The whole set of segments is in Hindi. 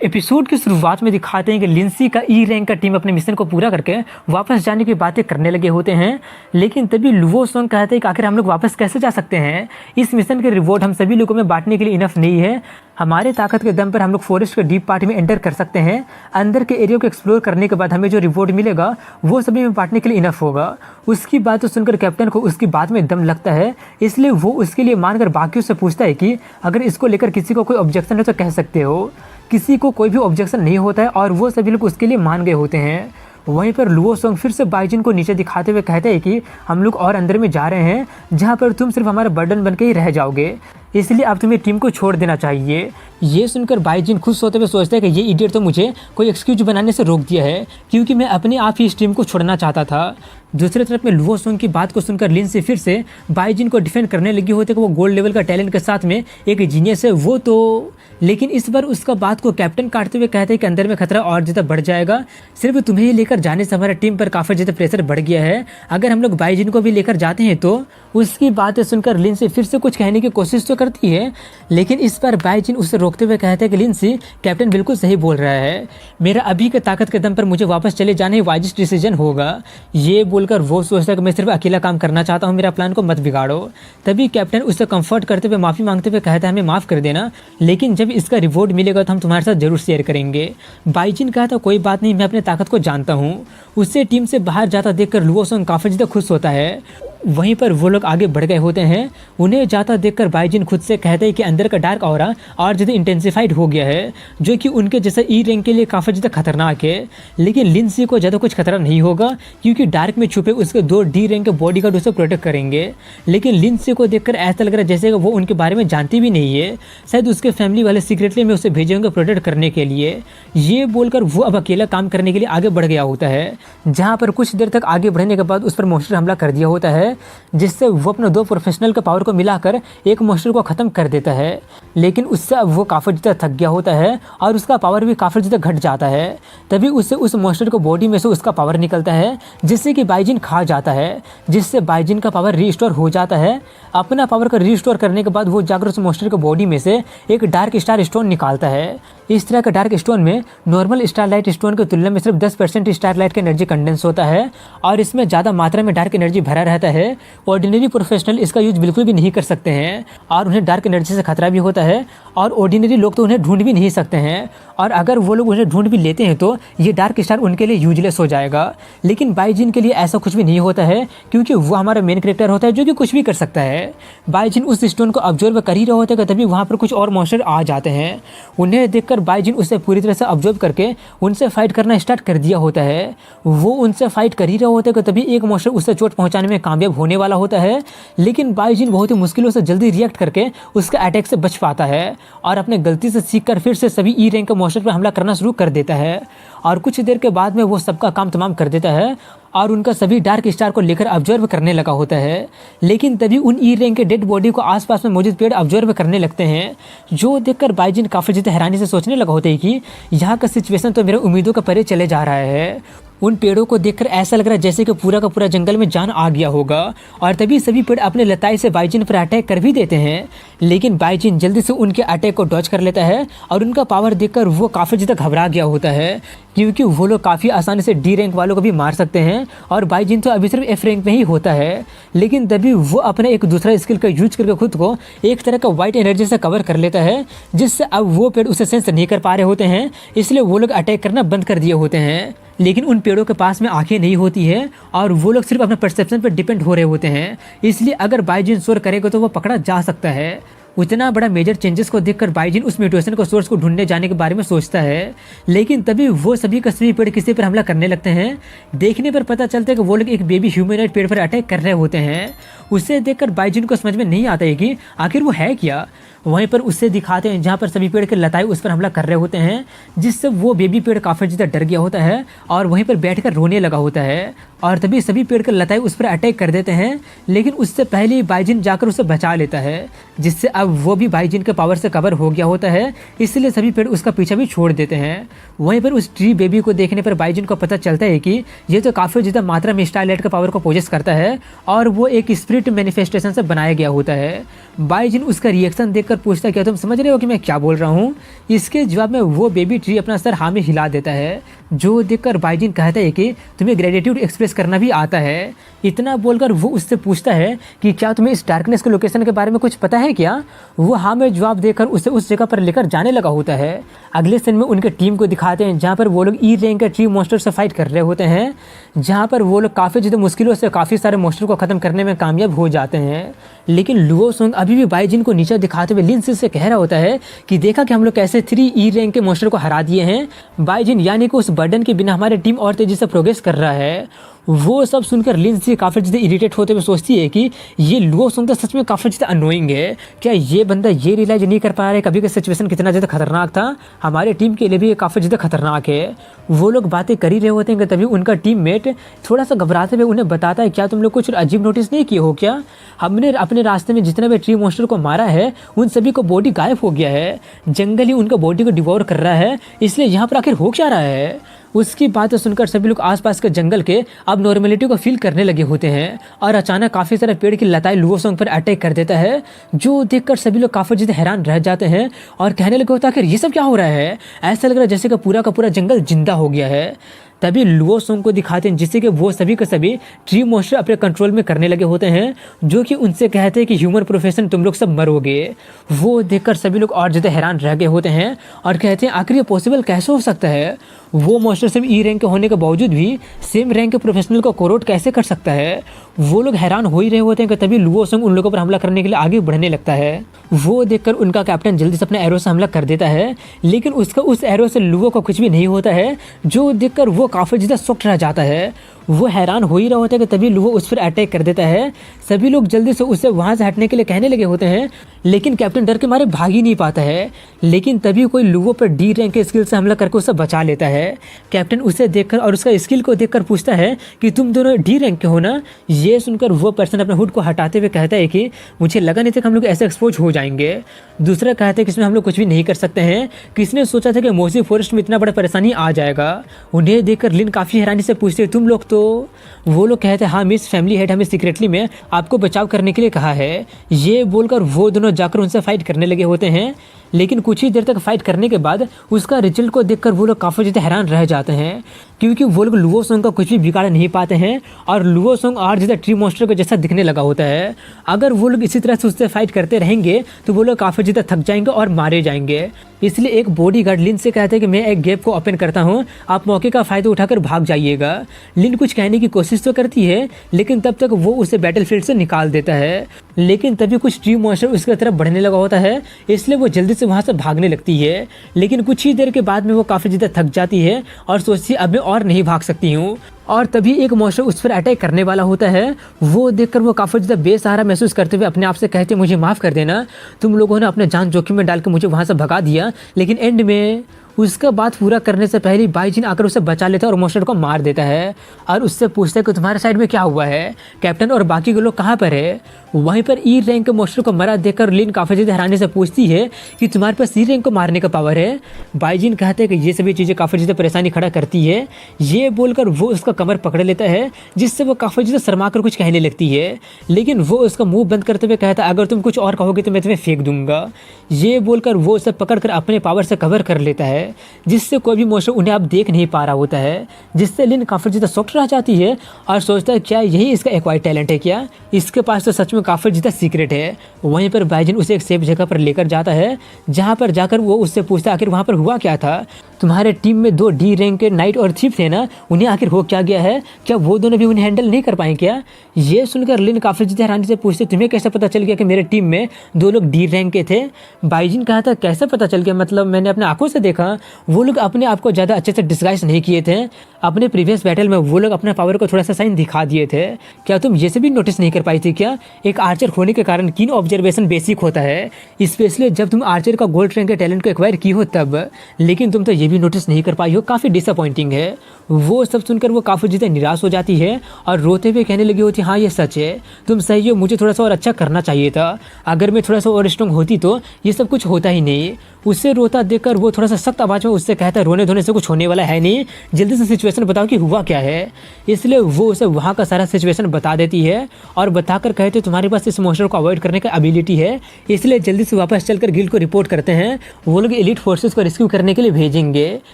एपिसोड की शुरुआत में दिखाते हैं कि लिंसी का ई रैंक का टीम अपने मिशन को पूरा करके वापस जाने की बातें करने लगे होते हैं। लेकिन तभी लुओ सोंग कहते हैं कि आखिर हम लोग वापस कैसे जा सकते हैं, इस मिशन के रिवॉर्ड हम सभी लोगों में बांटने के लिए इनफ नहीं है। हमारे ताकत के दम पर हम लोग फॉरेस्ट के डीप पार्ट में एंटर कर सकते हैं। अंदर के एरिया को एक्सप्लोर करने के बाद हमें जो रिवॉर्ड मिलेगा वो सभी में बांटने के लिए इनफ होगा। उसकी बात तो सुनकर कैप्टन को उसकी बात में दम लगता है, इसलिए वो उसके लिए मानकर बाकियों से पूछता है कि अगर इसको लेकर किसी को कोई ऑब्जेक्शन है तो कह सकते हो। किसी को कोई भी ऑब्जेक्शन नहीं होता है और वो सभी लोग उसके लिए मान गए होते हैं। वहीं पर लुओ सोंग फिर से बाइजिन को नीचे दिखाते हुए कहते हैं कि हम लोग और अंदर में जा रहे हैं जहाँ पर तुम सिर्फ हमारा बर्डन बन के ही रह जाओगे, इसलिए अब तुम्हें टीम को छोड़ देना चाहिए। ये सुनकर बाइजिन खुश होते हुए सोचता है कि ये इडियट तो मुझे कोई एक्सक्यूज बनाने से रोक दिया है, क्योंकि मैं अपने आप ही इस टीम को छोड़ना चाहता था। दूसरी तरफ में लुओ सोंग की बात को सुनकर लिन से फिर से बाइजिन को डिफेंड करने लगी होती है कि वो गोल्ड लेवल का टैलेंट के साथ में एक जीनियस है वो तो। लेकिन इस बार उसका बात को कैप्टन काटते हुए कहते हैं कि अंदर में खतरा और ज़्यादा बढ़ जाएगा। सिर्फ तुम्हें ही लेकर जाने से हमारा टीम पर काफ़ी ज़्यादा प्रेशर बढ़ गया है। अगर हम लोग बाइजिन को भी लेकर जाते हैं तो। उसकी बातें सुनकर लिन से फिर से कुछ कहने की कोशिश तो करती है, लेकिन इस बार बाइजिन उसे रोकते हुए कहते हैं कि लिंसी, कैप्टन बिल्कुल सही बोल रहा है, मेरा अभी के ताकत के दम पर मुझे वापस चले जाने ही वाजिस्ट डिसीजन होगा। ये बोलकर वो सोचता है कि मैं सिर्फ अकेला काम करना चाहता हूँ, मेरा प्लान को मत बिगाड़ो। तभी कैप्टन उससे कंफर्ट करते हुए माफ़ी मांगते हुए कहता है हमें माफ़ कर देना, लेकिन जब इसका रिवॉर्ड मिलेगा तो हम तुम्हारे साथ जरूर शेयर करेंगे। बाइजिन कहता कोई बात नहीं, मैं अपने ताकत को जानता हूँ। उससे टीम से बाहर जाता देखकर लुओ सोंग काफ़ी ज़्यादा खुश होता है। वहीं पर वो लोग आगे बढ़ गए होते हैं। उन्हें जाता देखकर बाइजिन खुद से कहते हैं कि अंदर का डार्क ऑरा और ज़्यादा इंटेंसिफाइड हो गया है, जो कि उनके जैसे ई रैंक के लिए काफ़ी ज़्यादा खतरनाक है। लेकिन लिंसी को ज़्यादा कुछ खतरा नहीं होगा, क्योंकि डार्क में छुपे उसके 2 डी रैंक के बॉडी गार्ड उसे प्रोटेक्ट करेंगे। लेकिन लिंसी को देखकर ऐसा लग रहा है जैसे वो उनके बारे में जानती भी नहीं है। शायद उसके फैमिली वाले सीक्रेटली में उसे भेजे होंगे प्रोटेक्ट करने के लिए। ये बोलकर वो अब अकेला काम करने के लिए आगे बढ़ गया होता है, जहाँ पर कुछ देर तक आगे बढ़ने के बाद उस पर मॉन्स्टर हमला कर दिया होता है, जिससे वो अपने 2 प्रोफेशनल के पावर को मिलाकर एक मॉन्स्टर को ख़त्म कर देता है। लेकिन उससे अब वो काफ़ी ज़्यादा थक गया होता है और उसका पावर भी काफ़ी ज़्यादा घट जाता है। तभी उससे उस मॉन्स्टर को बॉडी में से उसका पावर निकलता है, जिससे कि बाइजिन खा जाता है, जिससे बाइजिन का पावर रीस्टोर हो जाता है। अपना पावर को रीस्टोर करने के बाद वो जाकर उस मॉन्स्टर के बॉडी में से एक डार्क स्टार स्टोन निकालता है। इस तरह का डार्क स्टोन में नॉर्मल स्टारलाइट स्टोन की तुलना में सिर्फ 10% स्टारलाइट की एनर्जी कंडेंस होता है और इसमें ज़्यादा मात्रा में डार्क एनर्जी भरा रहता है। ऑर्डिनरी प्रोफेशनल इसका यूज बिल्कुल भी नहीं कर सकते हैं और उन्हें डार्क एनर्जी से खतरा भी होता है, और ऑर्डिनरी लोग तो उन्हें ढूंढ भी नहीं सकते हैं, और अगर वो लोग उन्हें ढूंढ भी लेते हैं तो ये डार्क स्टार उनके लिए यूजलेस हो जाएगा। लेकिन बाइजिन के लिए ऐसा कुछ भी नहीं होता है, क्योंकि वो हमारा मेन कैरेक्टर होता है जो कि कुछ भी कर सकता है। बाइजिन उस स्टोन को ऑब्जर्व कर ही रहे होते हैं, तभी वहाँ पर कुछ और मॉन्स्टर आ जाते हैं। उन्हें देखकर बाइजिन उसे पूरी तरह से ऑब्जर्व करके उनसे फाइट करना स्टार्ट कर दिया होता है। वो उनसे फाइट कर ही रहे होते हैं, तभी एक मॉन्स्टर उससे चोट पहुँचाने में कामयाब होने वाला होता है। लेकिन बाइजिन बहुत ही मुश्किलों से जल्दी रिएक्ट करके उसके अटैक से बच पाता है और अपने गलती से सीखकर फिर से सभी ई रैंक के मॉन्स्टर पर हमला करना शुरू कर देता है। और कुछ देर के बाद में वो सबका काम तमाम कर देता है और उनका सभी डार्क स्टार को लेकर ऑब्जर्व करने लगा होता है। लेकिन तभी उन ई रैंक के डेड बॉडी को आसपास में मौजूद पेड़ ऑब्जर्व करने लगते हैं, जो देखकर बाइजिन काफ़ी ज़्यादा हैरानी से सोचने लगा होता है कि यहाँ का सिचुएशन तो मेरे उम्मीदों का परे चले जा रहा है। उन पेड़ों को देखकर ऐसा लग रहा है जैसे कि पूरा का पूरा जंगल में जान आ गया होगा, और तभी सभी पेड़ अपने लताई से बाइजिन पर अटैक कर भी देते हैं। लेकिन बाइजिन जल्दी से उनके अटैक को डॉज कर लेता है और उनका पावर देखकर वो काफ़ी ज़्यादा घबरा गया होता है, क्योंकि वो लोग काफ़ी आसानी से डी रैंक वालों को भी मार सकते हैं और बाइजिन तो अभी सिर्फ एफ रैंक में ही होता है। लेकिन तभी वो अपने एक दूसरा स्किल का यूज करके खुद को एक तरह का वाइट एनर्जी से कवर कर लेता है, जिससे अब वो पेड़ उसे सेंस नहीं कर पा रहे होते हैं, इसलिए वो लोग अटैक करना बंद कर दिए होते हैं। लेकिन उन पेड़ों के पास में आंखें नहीं होती है और वो लोग सिर्फ अपने परसेप्शन पर डिपेंड हो रहे होते हैं, इसलिए अगर बाइजिन शोर करेगा तो वो पकड़ा जा सकता है। उतना बड़ा मेजर चेंजेस को देखकर बाइजिन उस म्यूटेशन को सोर्स को ढूंढने जाने के बारे में सोचता है। लेकिन तभी वो सभी का सभी पेड़ किसी पर हमला करने लगते हैं। देखने पर पता चलता है कि वो लोग एक बेबी ह्यूमनॉइड पेड़ पर अटैक कर रहे होते हैं। उसे देखकर बाइजिन को समझ में नहीं आता है कि आखिर वो है क्या। वहीं पर उससे दिखाते हैं जहाँ पर सभी पेड़ के लताएं उस पर हमला कर रहे होते हैं, जिससे वो बेबी पेड़ काफ़ी ज़्यादा डर गया होता है और वहीं पर बैठकर रोने लगा होता है। और तभी सभी पेड़ के लताएं उस पर अटैक कर देते हैं, लेकिन उससे पहले ही बाइजिन जाकर उसे बचा लेता है, जिससे अब वो भी बाइजिन के पावर से कवर हो गया होता है, इसलिए सभी पेड़ उसका पीछा भी छोड़ देते हैं। वहीं पर उस ट्री बेबी को देखने पर बाइजिन को पता चलता है कि ये तो काफ़ी ज़्यादा मात्रा में स्टारलाइट के पावर को पोजेस करता है और वो एक स्पिरिट मैनिफेस्टेशन से बनाया गया होता है। बाइजिन उसका रिएक्शन देख देखकर पूछता है क्या तुम समझ रहे हो कि मैं क्या बोल रहा हूँ। इसके जवाब में वो बेबी ट्री अपना सर हाँ में हिला देता है, जो देखकर बाइजिन कहता है कि तुम्हें ग्रेटिट्यूड एक्सप्रेस करना भी आता है। इतना बोलकर वो उससे पूछता है कि क्या तुम्हें इस डार्कनेस के लोकेशन के बारे में कुछ पता है क्या। वो हाँ में जवाब देकर उसे उस जगह पर लेकर जाने लगा होता है। अगले सीन में उनके टीम को दिखाते हैं जहाँ पर वो लोग ई रैंक के ट्री मॉन्स्टर से फाइट कर रहे होते हैं, जहाँ पर वो लोग काफ़ी ज़्यादा मुश्किलों से काफ़ी सारे मॉन्स्टर को ख़त्म करने में कामयाब हो जाते हैं। लेकिन लुओ सोंग अभी भी बाइजिन को नीचे दिखाते हुए लिन से कह रहा होता है कि देखा कि हम लोग कैसे 3 ई रैंक के मॉन्स्टर को हरा दिए हैं। बाइजिन यानी कि उस बर्डन के बिना हमारी टीम और तेजी से प्रोग्रेस कर रहा है। वो सब सुनकर लिन से काफ़ी ज़्यादा इरिटेट होते हुए सोचती है कि ये लुओ सोंग तो सच में काफ़ी ज़्यादा अनोइंग है। क्या ये बंदा ये रियलाइज नहीं कर पा रहा है कभी का सिचुएशन कितना ज़्यादा खतरनाक था, हमारे टीम के लिए भी ये काफ़ी ज़्यादा खतरनाक है। वो लोग बातें कर ही रहे होते हैं कि तभी उनका टीममेट थोड़ा सा घबराते हुए उन्हें बताता है क्या तुम लोग कुछ अजीब नोटिस नहीं किए हो क्या, हमने अपने रास्ते में जितने भी ट्री मॉन्स्टर को मारा है उन सभी को बॉडी गायब हो गया है, जंगल ही उनका बॉडी को डिवोर कर रहा है, इसलिए यहाँ पर आखिर हो क्या रहा है। उसकी बातें सुनकर सभी लोग आसपास के जंगल के अब नॉर्मलिटी को फील करने लगे होते हैं और अचानक काफ़ी सारे पेड़ की लताएं लुओ सोंग पर अटैक कर देता है, जो देखकर सभी लोग काफ़ी ज़्यादा हैरान रह जाते हैं और कहने लगे होता है कि ये सब क्या हो रहा है। ऐसा लग रहा है जैसे कि पूरा का पूरा जंगल जिंदा हो गया है। तभी लुओ सोंग को दिखाते हैं जिससे कि वो सभी के सभी ट्री मॉन्स्टर अपने कंट्रोल में करने लगे होते हैं, जो कि उनसे कहते हैं कि ह्यूमन प्रोफेशन तुम लोग सब मरोगे। वो देखकर सभी लोग और ज़्यादा हैरान रह गए होते हैं और कहते हैं आखिर ये पॉसिबल कैसे हो सकता है, वो मॉन्स्टर सिर्फ ई रैंक के होने के बावजूद भी सेम रैंक के प्रोफेशनल को कोरोट कैसे कर सकता है। वो लोग हैरान हो ही रहे होते हैं कि तभी लुओ सोंग उन लोगों पर हमला करने के लिए आगे बढ़ने लगता है। वो देखकर उनका कैप्टन जल्दी से अपने एरो से हमला कर देता है, लेकिन उसका उस एरो से लुओ को कुछ भी नहीं होता है, जो देखकर वो काफ़ी ज़्यादा शॉक्ड रह जाता है। वो हैरान हो ही रहा होता है कि तभी लुओ उस पर अटैक कर देता है। सभी लोग जल्दी से उससे वहाँ से हटने के लिए कहने लगे होते हैं, लेकिन कैप्टन डर के मारे भाग ही नहीं पाता है। लेकिन तभी कोई लुओ पर डी रैंक के स्किल से हमला करके उसे बचा लेता है। कैप्टन उसे देखकर और उसका स्किल को देखकर पूछता है कि तुम दोनों डी रैंक के हो ना। ये सुनकर वो पर्सन अपने हुड को हटाते हुए कहता है कि मुझे लगा नहीं था कि हम लोग ऐसे एक्सपोज हो जाएंगे। दूसरा कहता है कि इसमें हम लोग कुछ भी नहीं कर सकते हैं, किसने सोचा था कि मोसी फॉरेस्ट में इतना बड़ा परेशानी आ जाएगा। उन्हें देखकर लिन काफ़ी हैरानी से पूछते तुम लोग तो। वो लोग कहते हैं हाँ मिस, फैमिली हेड हमें सीक्रेटली में आपको बचाव करने के लिए कहा है। ये बोलकर वो दोनों जाकर उनसे फाइट करने लगे होते हैं, लेकिन कुछ ही देर तक फाइट करने के बाद उसका रिजल्ट को देखकर वो लोग काफ़ी ज़्यादा हैरान रह जाते हैं, क्योंकि वो लोग लुओ सोंग का कुछ भी बिगाड़ नहीं पाते हैं और लुओ सोंग और ज़्यादा ट्री मॉन्स्टर को जैसा दिखने लगा होता है। अगर वो लोग इसी तरह से उससे फाइट करते रहेंगे तो वो लोग काफ़ी ज़्यादा थक जाएंगे और मारे जाएंगे। इसलिए एक बॉडीगार्ड लिन से कहते हैं कि मैं एक गेप को ओपन करता हूँ, आप मौके का फ़ायदा उठाकर भाग जाइएगा। लिन कुछ कहने की कोशिश तो करती है, लेकिन तब तक वो उसे बैटलफील्ड से निकाल देता है। लेकिन तभी कुछ ट्री मॉन्स्टर उसकी तरफ बढ़ने लगा होता है, इसलिए वो जल्दी से वहाँ से भागने लगती है। लेकिन कुछ ही देर के बाद में वो काफ़ी ज़्यादा थक जाती है और सोचती है अब मैं और नहीं भाग सकती हूँ। और तभी एक मॉन्स्टर उस पर अटैक करने वाला होता है। वो देखकर वो काफ़ी ज़्यादा बेसहारा महसूस करते हुए अपने आप से कहते मुझे माफ़ कर देना, तुम लोगों ने अपने जान जोखिम में डाल के मुझे वहाँ से भगा दिया। लेकिन एंड में उसका बात पूरा करने से पहले बाइजिन आकर उसे बचा लेता है और मॉन्स्टर को मार देता है और उससे पूछता है कि तुम्हारे साइड में क्या हुआ है, कैप्टन और बाकी के लोग कहाँ पर है। वहीं पर ई रैंक के मॉन्स्टर को मरा देखकर लिन काफ़ी ज़्यादा हैरानी से पूछती है कि तुम्हारे पास ई रैंक को मारने का पावर है। बाइजिन कहते हैं कि ये सभी चीज़ें काफ़ी ज़्यादा परेशानी खड़ा करती है। ये बोलकर वो उसका कमर पकड़ लेता है, जिससे वो काफ़ी ज़्यादा शर्मा कर कुछ कहने लगती है, लेकिन वो उसका मुंह बंद करते हुए कहता है अगर तुम कुछ और कहोगे तो मैं तुम्हें फेंक दूंगा। ये बोलकर वो उसे पकड़कर अपने पावर से कवर कर लेता है, जिससे कोई भी मॉन्स्टर उन्हें अब देख नहीं पा रहा होता है, जिससे लिन काफ़ी ज़्यादा शॉक्ड रह जाती है और सोचता है क्या यही इसका एक्वायर्ड टैलेंट है, क्या इसके पास तो सच में काफ़ी ज़्यादा सीक्रेट है। वहीं पर बाइजिन उसे एक सेफ जगह पर लेकर जाता है, जहाँ पर जाकर वो उससे पूछता है आखिर वहाँ पर हुआ क्या था, तुम्हारे टीम में 2 डी रैंक के नाइट और थीफ थे ना, उन्हें आखिर हो क्या गया है, क्या वो दोनों भी उन्हें हैंडल नहीं कर पाए क्या। ये सुनकर लिन काफ़ी ज़्यादा हैरानी से पूछते तुम्हें कैसे पता चल गया कि मेरे टीम में 2 लोग डी रैंक के थे। बाइजिन कहा था कैसे पता चल गया, मतलब मैंने अपने आंखों से देखा, वो लोग अपने आप को ज़्यादा अच्छे से डिस्गाइज नहीं किए थे, अपने प्रीवियस बैटल में वो लोग अपने पावर को थोड़ा सा साइन दिखा दिए थे। क्या तुम ये से भी नोटिस नहीं कर पाई थी क्या, एक आर्चर होने के कारण कीन ऑब्जर्वेशन बेसिक होता है, स्पेशली जब तुम आर्चर का गोल्ड रैंक के टैलेंट को एक्वायर की हो तब, लेकिन तुम तो ये भी नोटिस नहीं कर पाई हो, काफ़ी डिसअपॉइंटिंग है। वो सब सुनकर वो काफ़ी ज़्यादा निराश हो जाती है और रोते हुए कहने लगी होती हाँ ये सच है, तुम सही हो, मुझे थोड़ा सा और अच्छा करना चाहिए था, अगर मैं थोड़ा सा और स्ट्रॉन्ग होती तो ये सब कुछ होता ही नहीं। उसे रोता देखकर वो थोड़ा सा सख्त आवाज में उससे कहता है रोने धोने से कुछ होने वाला है नहीं, जल्दी से सिचुएशन बताओ कि हुआ क्या है। इसलिए वो उसे वहाँ का सारा सिचुएशन बता देती है और बताकर कहते तुम्हारे पास इस मॉन्स्टर को अवॉइड करने का एबिलिटी है, इसलिए जल्दी से वापस चलकर गिल्ड को रिपोर्ट करते हैं, वो लोग एलिट फोर्सेस को रेस्क्यू करने के लिए भेजेंगे।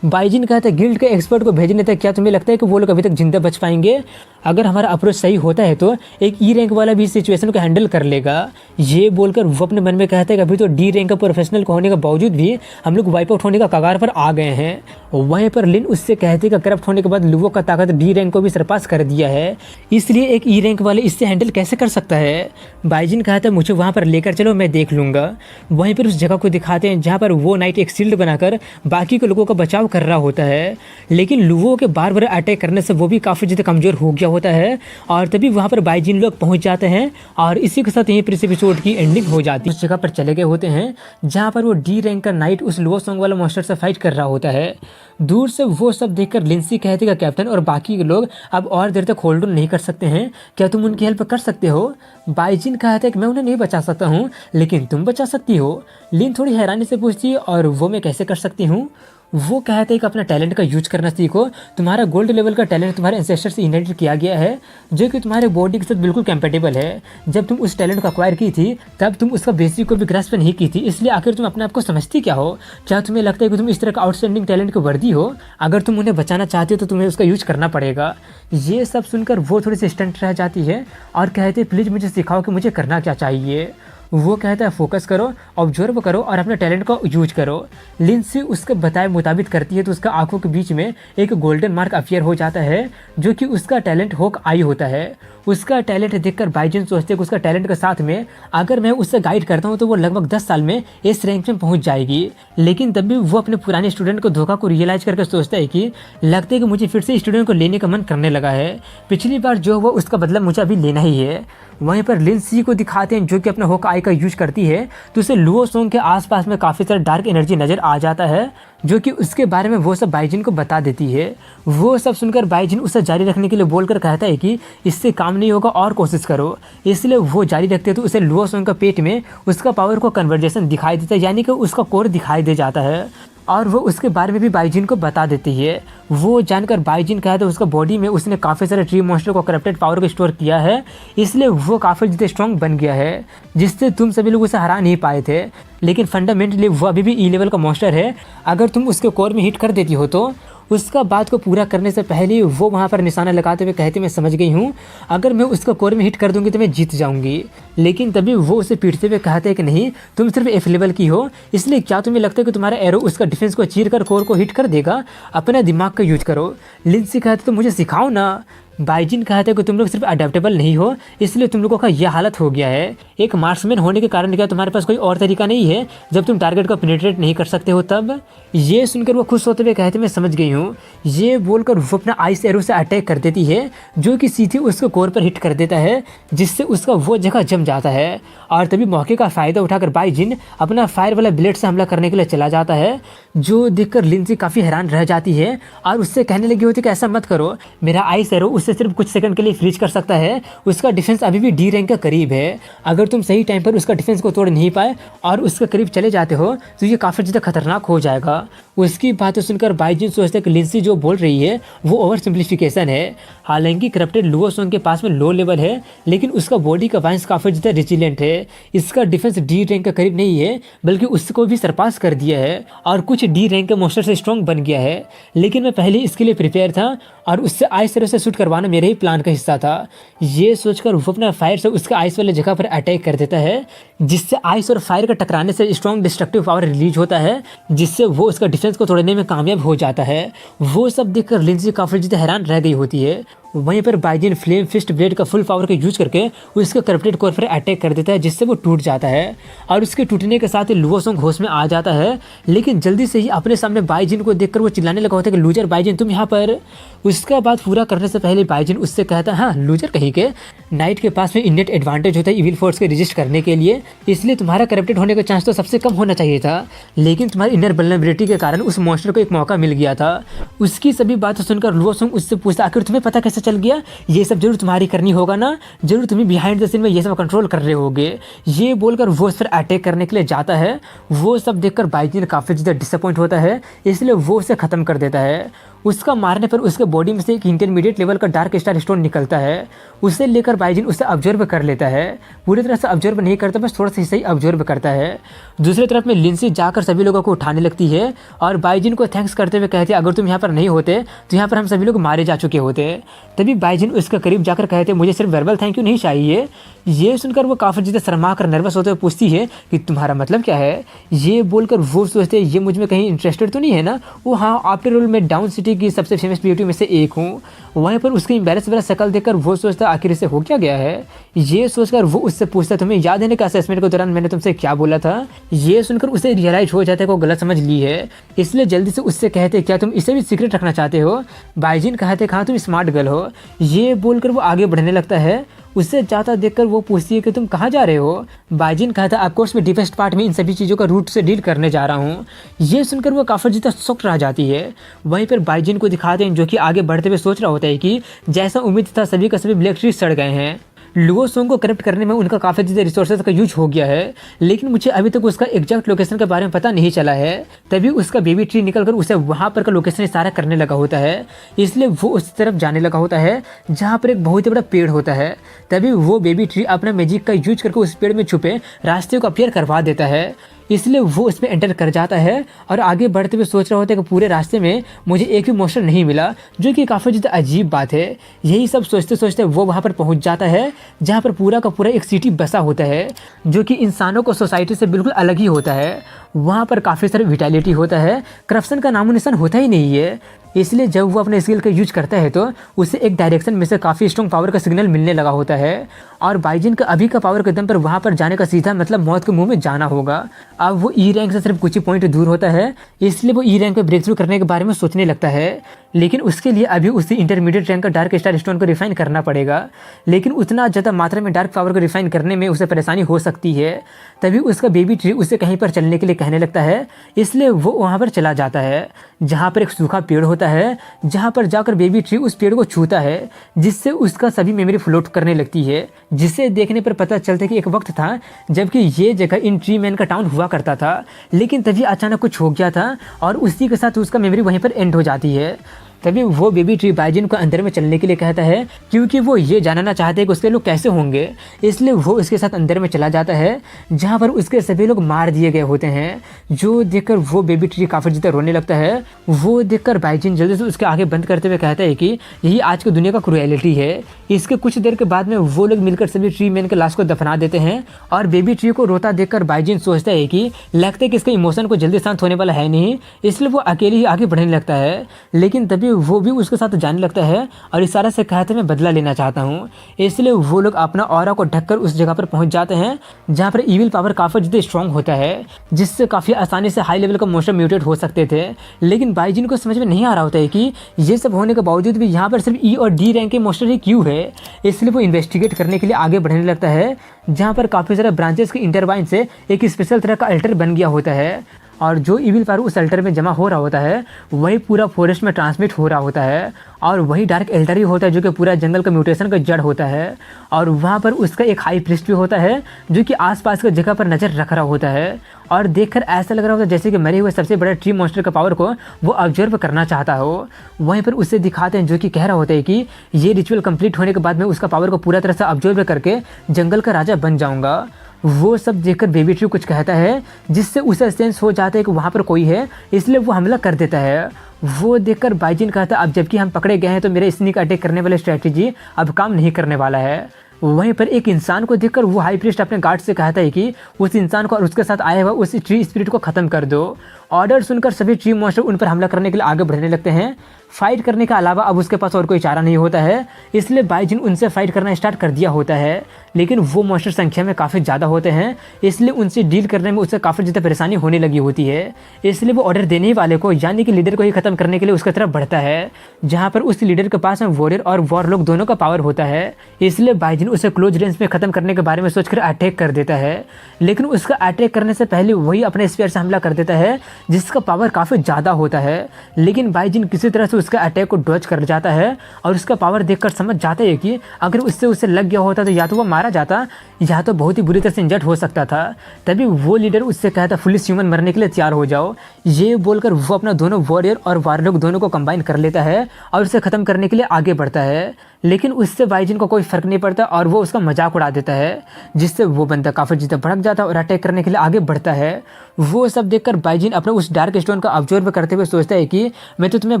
बाइजिन कहता है गिल्ड के एक्सपर्ट को भेजने तक क्या तुम्हें लगता है कि वो लोग अभी तक जिंदा बच पाएंगे? अगर हमारा अप्रोच सही होता है तो एक ई रैंक वाला भी सिचुएशन को हैंडल कर लेगा। ये बोलकर वो अपने मन में कहता है कि अभी तो डी रैंक का प्रोफेशनल को होने के बावजूद भी हम लोग वाइप आउट होने का कगार पर आ गए हैं। वहीं पर लिन उससे कहते हैं कि करप्ट होने के बाद लुवो का ताकत डी रैंक को भी सरपास कर दिया है, इसलिए एक ई रैंक वाले इससे हैंडल कैसे कर सकता है? बाइजिन कहता है मुझे वहाँ पर लेकर चलो, मैं देख लूँगा। वहीं पर उस जगह को दिखाते हैं जहाँ पर वो नाइट एक शील्ड बनाकर बाकी के लोगों का बचाव कर रहा होता है, लेकिन लुवो के बार बार अटैक करने से वो भी काफ़ी ज़्यादा कमज़ोर हो गया होता है और तभी वहाँ पर बाइजिन लोग पहुँच जाते हैं और इसी के साथ यहीं पर इस एपिसोड की एंडिंग हो जाती है। उस जगह पर चले गए होते हैं जहाँ पर वो डी रैंक का नाइट उस लुवो सॉन्ग वाला मॉन्स्टर से फाइट कर रहा होता है। दूर से वो सब देखकर लिंसी कहते कि कैप्टन और बाकी के लोग अब और देर तक होल्ड ऑन नहीं कर सकते हैं, क्या तुम उनकी हेल्प कर सकते हो? बाइजिन कहता है कि मैं उन्हें नहीं बचा सकता हूँ, लेकिन तुम बचा सकती हो। लिन थोड़ी हैरानी से पूछती है और वो मैं कैसे कर सकती हूँ? वो कहते हैं कि अपना टैलेंट का यूज करना सीखो, तुम्हारा गोल्ड लेवल का टैलेंट तुम्हारे एंसेस्टर से इनहेरिट किया गया है जो कि तुम्हारे बॉडी के साथ बिल्कुल कंपेटेबल है। जब तुम उस टैलेंट को अक्वायर की थी तब तुम उसका बेसिक को भी ग्रास्प नहीं की थी, इसलिए आखिर तुम अपने आप को समझती क्या हो? क्या तुम्हें लगता है कि तुम इस तरह का आउटस्टैंडिंग टैलेंट को वर्दी हो? अगर तुम उन्हें बचाना चाहते हो तो तुम्हें उसका यूज करना पड़ेगा। ये सब सुनकर वो थोड़ी सी स्टंट रह जाती है और कहते प्लीज़ मुझे सिखाओ कि मुझे करना क्या चाहिए। वो कहता है फोकस करो, ऑब्जर्व करो और अपने टैलेंट को यूज करो। लिंसी उसके बताए मुताबिक करती है तो उसका आंखों के बीच में एक गोल्डन मार्क अपीयर हो जाता है जो कि उसका टैलेंट होक आई होता है। उसका टैलेंट देखकर बाइजिन सोचते हैं कि उसका टैलेंट के साथ में अगर मैं उससे गाइड करता हूँ तो वो लगभग 10 साल में इस रैंक में पहुँच जाएगी। लेकिन तब भी वो अपने पुराने स्टूडेंट को धोखा को रियलाइज करके सोचता है कि लगता है कि मुझे फिर से स्टूडेंट को लेने का मन करने लगा है, पिछली बार जो वो उसका बदला मुझे अभी लेना ही है। वहीं पर लिंसी को दिखाते हैं जो कि अपना होक आई का यूज करती है तो उसे लुओ सॉन्ग के आसपास में काफ़ी सारा डार्क एनर्जी नज़र आ जाता है जो कि उसके बारे में वो सब बाइजिन को बता देती है। वो सब सुनकर बाइजिन उसे जारी रखने के लिए बोलकर कहता है कि इससे काम नहीं होगा और कोशिश करो, इसलिए वो जारी रखते तो उसे लुओ सॉन्ग का पेट में उसका पावर को कन्वर्जेशन दिखाई देता है, यानी कि उसका कोर दिखाई दे जाता है और वो उसके बारे में भी बाइजिन को बता देती है। वो जानकर बाइजिन कहता है उसका बॉडी में उसने काफ़ी सारे ट्री मॉन्स्टर को करप्टेड पावर को स्टोर किया है, इसलिए वो काफ़ी ज़्यादा स्ट्रॉन्ग बन गया है जिससे तुम सभी लोग उसे हरा नहीं पाए थे। लेकिन फंडामेंटली वो अभी भी ई लेवल का मॉन्स्टर है, अगर तुम उसके कोर में हिट कर देती हो तो उसका बात को पूरा करने से पहले वो वहाँ पर निशाना लगाते हुए कहते मैं समझ गई हूँ, अगर मैं उसका कोर में हिट कर दूंगी तो मैं जीत जाऊंगी। लेकिन तभी वो उसे पीटते हुए कहते हैं कि नहीं, तुम सिर्फ एफ लेवल की हो, इसलिए क्या तुम्हें लगता है कि तुम्हारा एरो उसका डिफेंस को चीर कर कोर को हिट कर देगा? अपना दिमाग का यूज करो। लिंसी कहते तो मुझे सिखाओ ना। बाइजिन कहते हैं कि तुम लोग सिर्फ अडेप्टेबल नहीं हो, इसलिए तुम लोगों का यह हालत हो गया है। एक मार्क्समैन होने के कारण क्या तुम्हारे पास कोई और तरीका नहीं है जब तुम टारगेट को पेनिट्रेट नहीं कर सकते हो तब? ये सुनकर वो खुश होते हुए कहते मैं समझ गई हूँ। ये बोलकर वो अपना आइस एरो से अटैक कर देती है जो कि सीधे उसको कोर पर हिट कर देता है, जिससे उसका वो जगह जम जाता है। और तभी मौके का फ़ायदा उठाकर बाइजिन अपना फायर वाला ब्लेड से हमला करने के लिए चला जाता है, जो देखकर लिंसी काफ़ी हैरान रह जाती है और उससे कहने लगी होती कि ऐसा मत करो, मेरा आइस एरो उससे सिर्फ कुछ सेकंड के लिए फ्रीज कर सकता है, उसका डिफेंस अभी भी डी रैंक के करीब है। अगर तुम सही टाइम पर उसका डिफेंस को तोड़ नहीं पाए और उसके करीब चले जाते हो तो ये काफ़ी ज़्यादा खतरनाक हो जाएगा। उसकी बातें सुनकर बाइजिन सोचते हैं कि लिंसी जो बोल रही है वो ओवर सिंप्लीफिकेशन है। हालांकि करप्टेड लुओ सॉन्ग के पास में लो लेवल है, लेकिन उसका बॉडी का वाइंस काफ़ी ज़्यादा रिजिलेंट है। इसका डिफेंस डी रैंक के करीब नहीं है, बल्कि उसको भी सरपास कर दिया है और कुछ डी रैंक के मॉन्स्टर से स्ट्रॉन्ग बन गया है। लेकिन मैं पहले इसके लिए प्रिपेयर था और उससे आइस एरो से शूट करवाना मेरे ही प्लान का हिस्सा था। ये सोचकर वो अपना फायर से उसके आइस वाले जगह पर अटैक कर देता है, जिससे आइस और फायर का टकराने से स्ट्रॉन्ग डिस्ट्रक्टिव पावर रिलीज होता है, जिससे वो उसका डिफेंस को तोड़ने में कामयाब हो जाता है। वो सब देखकर लिंसी काफ़ी ज़्यादा हैरान रह गई होती है। वहीं पर बाइजिन फ्लेम फिस्ट ब्लेड का फुल पावर का यूज करके उसके करप्टेड कोर पर अटैक कर देता है, जिससे वो टूट जाता है और उसके टूटने के साथ ही लुओ सॉन्ग होश में आ जाता है। लेकिन जल्दी से ही अपने सामने बाइजिन को देखकर वो चिल्लाने लगा होता है कि लूजर बाइजिन तुम यहाँ पर। उसका बात पूरा करने से पहले बाइजिन उससे कहता है हाँ लूजर कहीं के, नाइट के पास में इनेट एडवांटेज होता है इविल फोर्स के रजिस्ट करने के लिए, इसलिए तुम्हारा करप्टेड होने का चांस तो सबसे कम होना चाहिए था, लेकिन तुम्हारी इनर वल्नरेबिलिटी के कारण उस मॉन्स्टर को एक मौका मिल गया था। उसकी सभी बातें सुनकर लुओ सॉन्ग उससे पूछता आखिर तुम्हें पता कैसे कैसे चल गया, ये सब जरूर तुम्हारी करनी होगा ना, जरूर तुम्हें बिहाइंड द सीन में ये सब कंट्रोल कर रहे होगे। ये बोलकर वो उस पर अटैक करने के लिए जाता है। वो सब देखकर बाईजीन काफ़ी ज़्यादा डिसअपॉइंट होता है, इसलिए वो उसे ख़त्म कर देता है। उसका मारने पर उसके बॉडी में से एक इंटरमीडिएट लेवल का डार्क स्टार स्टोन निकलता है। उसे लेकर बाईजीन उसे ऑब्जर्व कर लेता है, पूरी तरह से ऑब्जर्व नहीं करता, बस थोड़ा सा सही ऑब्जर्व करता है। दूसरी तरफ में लिंसी जाकर सभी लोगों को उठाने लगती है और बाईजीन को थैंक्स करते हुए कहते हैं अगर तुम यहाँ पर नहीं होते तो यहाँ पर हम सभी लोग मारे जा चुके होते। तभी बाईजीन उसके करीब जाकर कहते हैं मुझे सिर्फ वर्बल थैंक यू नहीं चाहिए। ये सुनकर वो काफ़ी ज़्यादा शर्मा कर नर्वस होते हुए पूछती है कि तुम्हारा मतलब क्या है। ये बोलकर वो सोचते हैं ये मुझ में कहीं इंटरेस्टेड तो नहीं है ना। वो हाँ, आफ्टर ऑल मैं डाउन सिटी की सबसे फेमस ब्यूटी में से एक हूँ। वहीं पर उसकी एम्बैरेस वाला शक्ल देखकर वो सोचता है आखिर इसे हो क्या गया है। ये सोचकर वो उससे पूछता है तुम्हें याद है ना कि असेसमेंट के दौरान मैंने तुमसे क्या बोला था। ये सुनकर उसे रियलाइज हो जाता है कि वो गलत समझ ली है, इसलिए जल्दी से उससे कहते क्या तुम इसे भी सीक्रेट रखना चाहते हो। बाईजीन कहते हाँ तुम स्मार्ट गर्ल हो। ये बोलकर वो आगे बढ़ने लगता है। उससे जाता देखकर वो पूछती है कि तुम कहाँ जा रहे हो। बाईजीन कहता है ऑफकोर्स मैं डीपेस्ट पार्ट में इन सभी चीज़ों का रूट से डील करने जा रहा हूँ। ये सुनकर वो काफ़ी ज़्यादा शॉक्ड रह जाती है। वहीं पर बाईजीन को दिखाते हैं जो कि आगे बढ़ते हुए सोच रहा होता है कि जैसा उम्मीद था सभी का सभी ब्लैक ट्री सड़ गए हैं। लुओ सोंग को करप्ट करने में उनका काफ़ी ज़्यादा रिसोर्सेज का यूज हो गया है, लेकिन मुझे अभी तक उसका एग्जैक्ट लोकेशन के बारे में पता नहीं चला है। तभी उसका बेबी ट्री निकलकर उसे वहाँ पर का लोकेशन इशारा करने लगा होता है, इसलिए वो उस तरफ जाने लगा होता है जहाँ पर एक बहुत ही बड़ा पेड़ होता है। तभी वो बेबी ट्री अपना मैजिक का यूज करके उस पेड़ में छुपे रास्ते को अपीयर करवा देता है, इसलिए वो उसमें एंटर कर जाता है और आगे बढ़ते हुए सोच रहा होता है कि पूरे रास्ते में मुझे एक भी मोस्टर नहीं मिला, जो कि काफ़ी ज़्यादा अजीब बात है। यही सब सोचते सोचते वो वहाँ पर पहुँच जाता है जहाँ पर पूरा का पूरा एक सिटी बसा होता है जो कि इंसानों को सोसाइटी से बिल्कुल अलग ही होता है। वहाँ पर काफ़ी सारी विटैलिटी होता है, करप्शन का नामो निशान होता ही नहीं है। इसलिए जब वो अपने स्किल का यूज करता है तो उसे एक डायरेक्शन में से काफ़ी स्ट्रॉन्ग पावर का सिग्नल मिलने लगा होता है और बाईजीन का अभी का पावर के दम पर वहाँ पर जाने का सीधा मतलब मौत के मुंह में जाना होगा। अब वो ई रैंक से सिर्फ कुछ ही पॉइंट दूर होता है, इसलिए वो ई रैंक पे ब्रेक थ्रू करने के बारे में सोचने लगता है, लेकिन उसके लिए अभी उसी इंटरमीडिएट रैंक का डार्क स्टार स्टोन को रिफाइन करना पड़ेगा। लेकिन उतना ज़्यादा मात्रा में डार्क पावर को रिफाइन करने में उसे परेशानी हो सकती है। तभी उसका बेबी ट्री उसे कहीं पर चलने के लिए कहने लगता है, इसलिए वो वहाँ पर चला जाता है जहाँ पर एक सूखा पेड़ होता है, जहाँ पर जाकर बेबी ट्री उस पेड़ को छूता है जिससे उसका सभी मेमोरी फ्लोट करने लगती है, जिसे देखने पर पता चलता है कि एक वक्त था जबकि ये जगह इन ट्री मैन का टाउन हुआ करता था, लेकिन तभी अचानक कुछ हो गया था और उसी के साथ उसका मेमोरी वहीं पर एंड हो जाती है। तभी वो बेबी ट्री बाईजीन को अंदर में चलने के लिए कहता है क्योंकि वो ये जानना चाहते हैं कि उसके लोग कैसे होंगे, इसलिए वो उसके साथ अंदर में चला जाता है जहाँ पर उसके सभी लोग मार दिए गए होते हैं। जो देखकर वो बेबी ट्री काफ़ी ज़्यादा रोने लगता है। वो देखकर बाईजीन जल्दी से उसके आगे बंद करते हुए कहता है कि यही आज की दुनिया का क्रूएलिटी है। इसके कुछ देर के बाद में वो लोग मिलकर सभी ट्री मैन के लाश को दफना देते हैं और बेबी ट्री को रोता देखकर बाईजीन सोचता है कि लगता है कि इसके इमोशन को जल्दी शांत होने वाला है नहीं, इसलिए वो अकेले ही आगे बढ़ने लगता है। लेकिन तभी वो भी उसके साथ जाने लगता है और इशारे से कहते मैं बदला लेना चाहता हूँ, इसलिए वो लोग अपना ऑरा को ढककर उस जगह पर पहुंच जाते हैं जहाँ पर इविल पावर काफ़ी ज़्यादा स्ट्रॉन्ग होता है, जिससे काफ़ी आसानी से हाई लेवल का मोस्टर म्यूटेट हो सकते थे। लेकिन बाईजीन को समझ में नहीं आ रहा होता है कि ये सब होने के बावजूद भी यहाँ पर सिर्फ ई और डी रैंक के मोस्टर ही क्यों है, इसलिए वो इन्वेस्टिगेट करने के लिए आगे बढ़ने लगता है जहाँ पर काफ़ी सारे ब्रांचेस के इंटरवाइन से एक स्पेशल तरह का अल्टर बन गया होता है और जो इविल पावर उस अल्टर में जमा हो रहा होता है वही पूरा फॉरेस्ट में ट्रांसमिट हो रहा होता है और वही डार्क एल्टर ही होता है जो कि पूरा जंगल का म्यूटेशन का जड़ होता है। और वहाँ पर उसका एक हाई प्रीस्ट भी होता है जो कि आसपास की जगह पर नज़र रख रहा होता है और देखकर ऐसा लग रहा होता है जैसे कि मरे हुए सबसे बड़े ट्री मॉन्स्टर का पावर को वो ऑब्जर्व करना चाहता हो। वहीं पर उसे दिखाते हैं जो कि कह रहा होता है कि ये रिचुअल कंप्लीट होने के बाद में उसका पावर को पूरा तरह से ऑब्जर्व करके जंगल का राजा बन जाऊँगा। वो सब देखकर बेबी ट्री कुछ कहता है जिससे उसे सेंस हो जाता है कि वहाँ पर कोई है, इसलिए वो हमला कर देता है। वो देखकर बाईजीन कहता है अब जबकि हम पकड़े गए हैं तो मेरे स्नीक अटैक करने वाले स्ट्रैटेजी अब काम नहीं करने वाला है। वहीं पर एक इंसान को देखकर वो हाई प्रीस्ट अपने गार्ड से कहता है कि उस इंसान को और उसके साथ आया हुआ उस ट्री स्पिरिट को ख़त्म कर दो। ऑर्डर सुनकर सभी ट्री मॉन्स्टर उन पर हमला करने के लिए आगे बढ़ने लगते हैं। फाइट करने के अलावा अब उसके पास और कोई चारा नहीं होता है, इसलिए बाईजीन उनसे फाइट करना स्टार्ट कर दिया होता है। लेकिन वो मॉन्स्टर संख्या में काफ़ी ज़्यादा होते हैं, इसलिए उनसे डील करने में उसे काफ़ी ज़्यादा परेशानी होने लगी होती है। इसलिए वो ऑर्डर देने वाले को यानी कि लीडर को ही खत्म करने के लिए उसकी तरफ बढ़ता है, जहाँ पर उस लीडर के पास में वॉरियर और वॉरलॉक दोनों का पावर होता है। इसलिए बाइजिन उसे क्लोज रेंज में खत्म करने के बारे में सोचकर अटैक कर देता है, लेकिन उसका अटैक करने से पहले वही अपने स्पीयर से हमला कर देता है जिसका पावर काफ़ी ज़्यादा होता है। लेकिन बाइजिन किसी तरह से उसका अटैक को डॉज कर जाता है और उसका पावर देखकर समझ जाता है कि अगर उससे उसे लग गया होता तो या तो वो मारा जाता या तो बहुत ही बुरी तरह से इंजर्ड हो सकता था। तभी वो लीडर उससे कहता फुलिस ह्यूमन मरने के लिए तैयार हो जाओ। ये बोलकर वो अपना दोनों वॉरियर और वारलॉक दोनों को कंबाइन कर लेता है और उसे ख़त्म करने के लिए आगे बढ़ता है, लेकिन उससे बाइजिन को कोई फ़र्क नहीं पड़ता और वो उसका मजाक उड़ा देता है, जिससे वो बंदा काफ़ी ज़्यादा भड़क जाता है और अटैक करने के लिए आगे बढ़ता है। वो सब देखकर बाइजिन अपने उस डार्क स्टोन का ऑब्जर्व करते हुए सोचता है कि मैं तो तुम्हें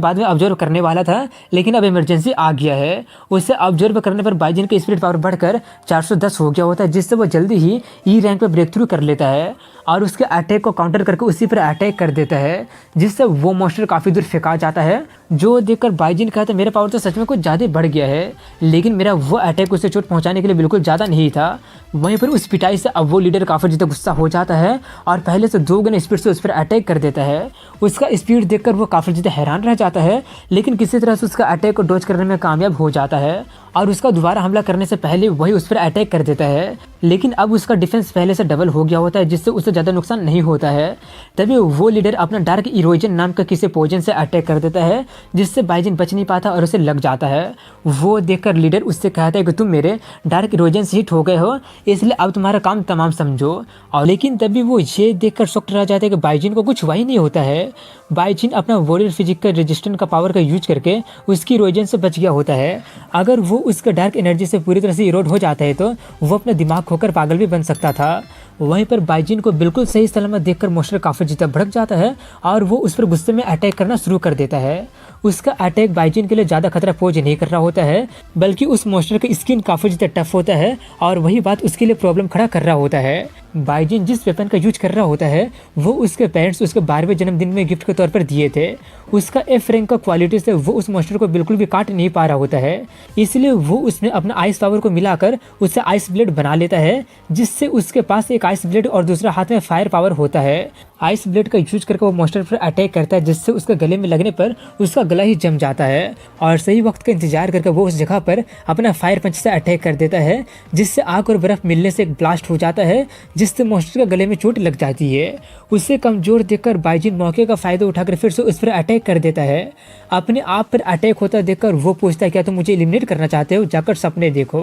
बाद में ऑब्जर्व करने वाला था, लेकिन अब इमरजेंसी आ गया है। उसे ऑब्जर्व करने पर बाइजिन की स्पिरिट पावर बढ़कर 410 हो गया होता है, जिससे वो जल्दी ही ई रैंक पर ब्रेक थ्रू कर लेता है और उसके अटैक को काउंटर करके उसी पर अटैक कर देता है, जिससे वो मॉन्स्टर काफ़ी दूर फेंका जाता है। जो देखकर बाइजिन कहता है मेरा पावर तो सच में कुछ ज़्यादा बढ़ गया है, लेकिन मेरा वो अटैक उसे चोट पहुंचाने के लिए बिल्कुल ज़्यादा नहीं था। वहीं पर उस पिटाई से अब वो लीडर काफ़ी ज़्यादा गुस्सा हो जाता है और पहले से 2 गुना स्पीड से उस पर अटैक कर देता है। उसका स्पीड देखकर वो काफ़ी ज़्यादा हैरान रह जाता है, लेकिन किसी तरह से उसका अटैक को डॉज करने में कामयाब हो जाता है और उसका दोबारा हमला करने से पहले वही उस पर अटैक कर देता है। लेकिन अब उसका डिफेंस पहले से डबल हो गया होता है, जिससे उसे ज़्यादा नुकसान नहीं होता है। तभी वो लीडर अपना डार्क इरोजन नाम का किसी पोजन से अटैक कर देता है, जिससे बाइजिन बच नहीं पाता और उसे लग जाता है। वो देखकर लीडर उससे कहता है कि तुम मेरे डार्क इरोजन से हिट हो गए हो, इसलिए अब तुम्हारा काम तमाम समझो। और लेकिन तभी वो ये देखकर शॉक्ड रह जाता है कि बाइजिन को कुछ वही नहीं होता है। बाइजिन अपना वॉरियर फिजिकल रेजिस्टेंस का पावर का यूज करके उसकी इरोजन से बच गया होता है। अगर वो उसका डार्क एनर्जी से पूरी तरह से इरोड हो जाता है तो वो अपना दिमाग खोकर पागल भी बन सकता था। वहीं पर बाइजिन को बिल्कुल सही सलामत देखकर मॉन्स्टर काफ़ी ज़्यादा भड़क जाता है और वो उस पर गुस्से में अटैक करना शुरू कर देता है। उसका अटैक बाइजिन के लिए ज़्यादा खतरा पोज नहीं कर रहा होता है, बल्कि उस मॉन्स्टर का स्किन काफ़ी ज़्यादा टफ होता है और वही बात उसके लिए प्रॉब्लम खड़ा कर रहा होता है। बाइजिन जिस वेपन का यूज कर रहा होता है वो उसके पेरेंट्स उसके 12वें जन्मदिन में गिफ्ट के तौर पर दिए थे। उसका एफ रैंक का क्वालिटी से वो उस मॉन्स्टर को बिल्कुल भी काट नहीं पा रहा होता है, इसलिए वो उसमें अपना आइस पावर को मिलाकर उससे आइस ब्लेड बना लेता है, जिससे उसके पास एक आइस ब्लेड और दूसरा हाथ में फायर पावर होता है। आइस ब्लेड का यूज करके वो मॉन्स्टर पर अटैक करता है, जिससे उसके गले में लगने पर उसका गला ही जम जाता है और सही वक्त का इंतजार करके वो उस जगह पर अपना फायर पंच से अटैक कर देता है, जिससे आग और बर्फ मिलने से एक ब्लास्ट हो जाता है, जिससे मॉन्स्टर का गले में चोट लग जाती है। उसे कमजोर देखकर बाइजिन मौके का फायदा उठाकर फिर से उस पर अटैक कर देता है। अपने आप पर अटैक होता देखकर वो पूछता है क्या तुम मुझे एलिमिनेट करना चाहते हो, जाकर सपने देखो।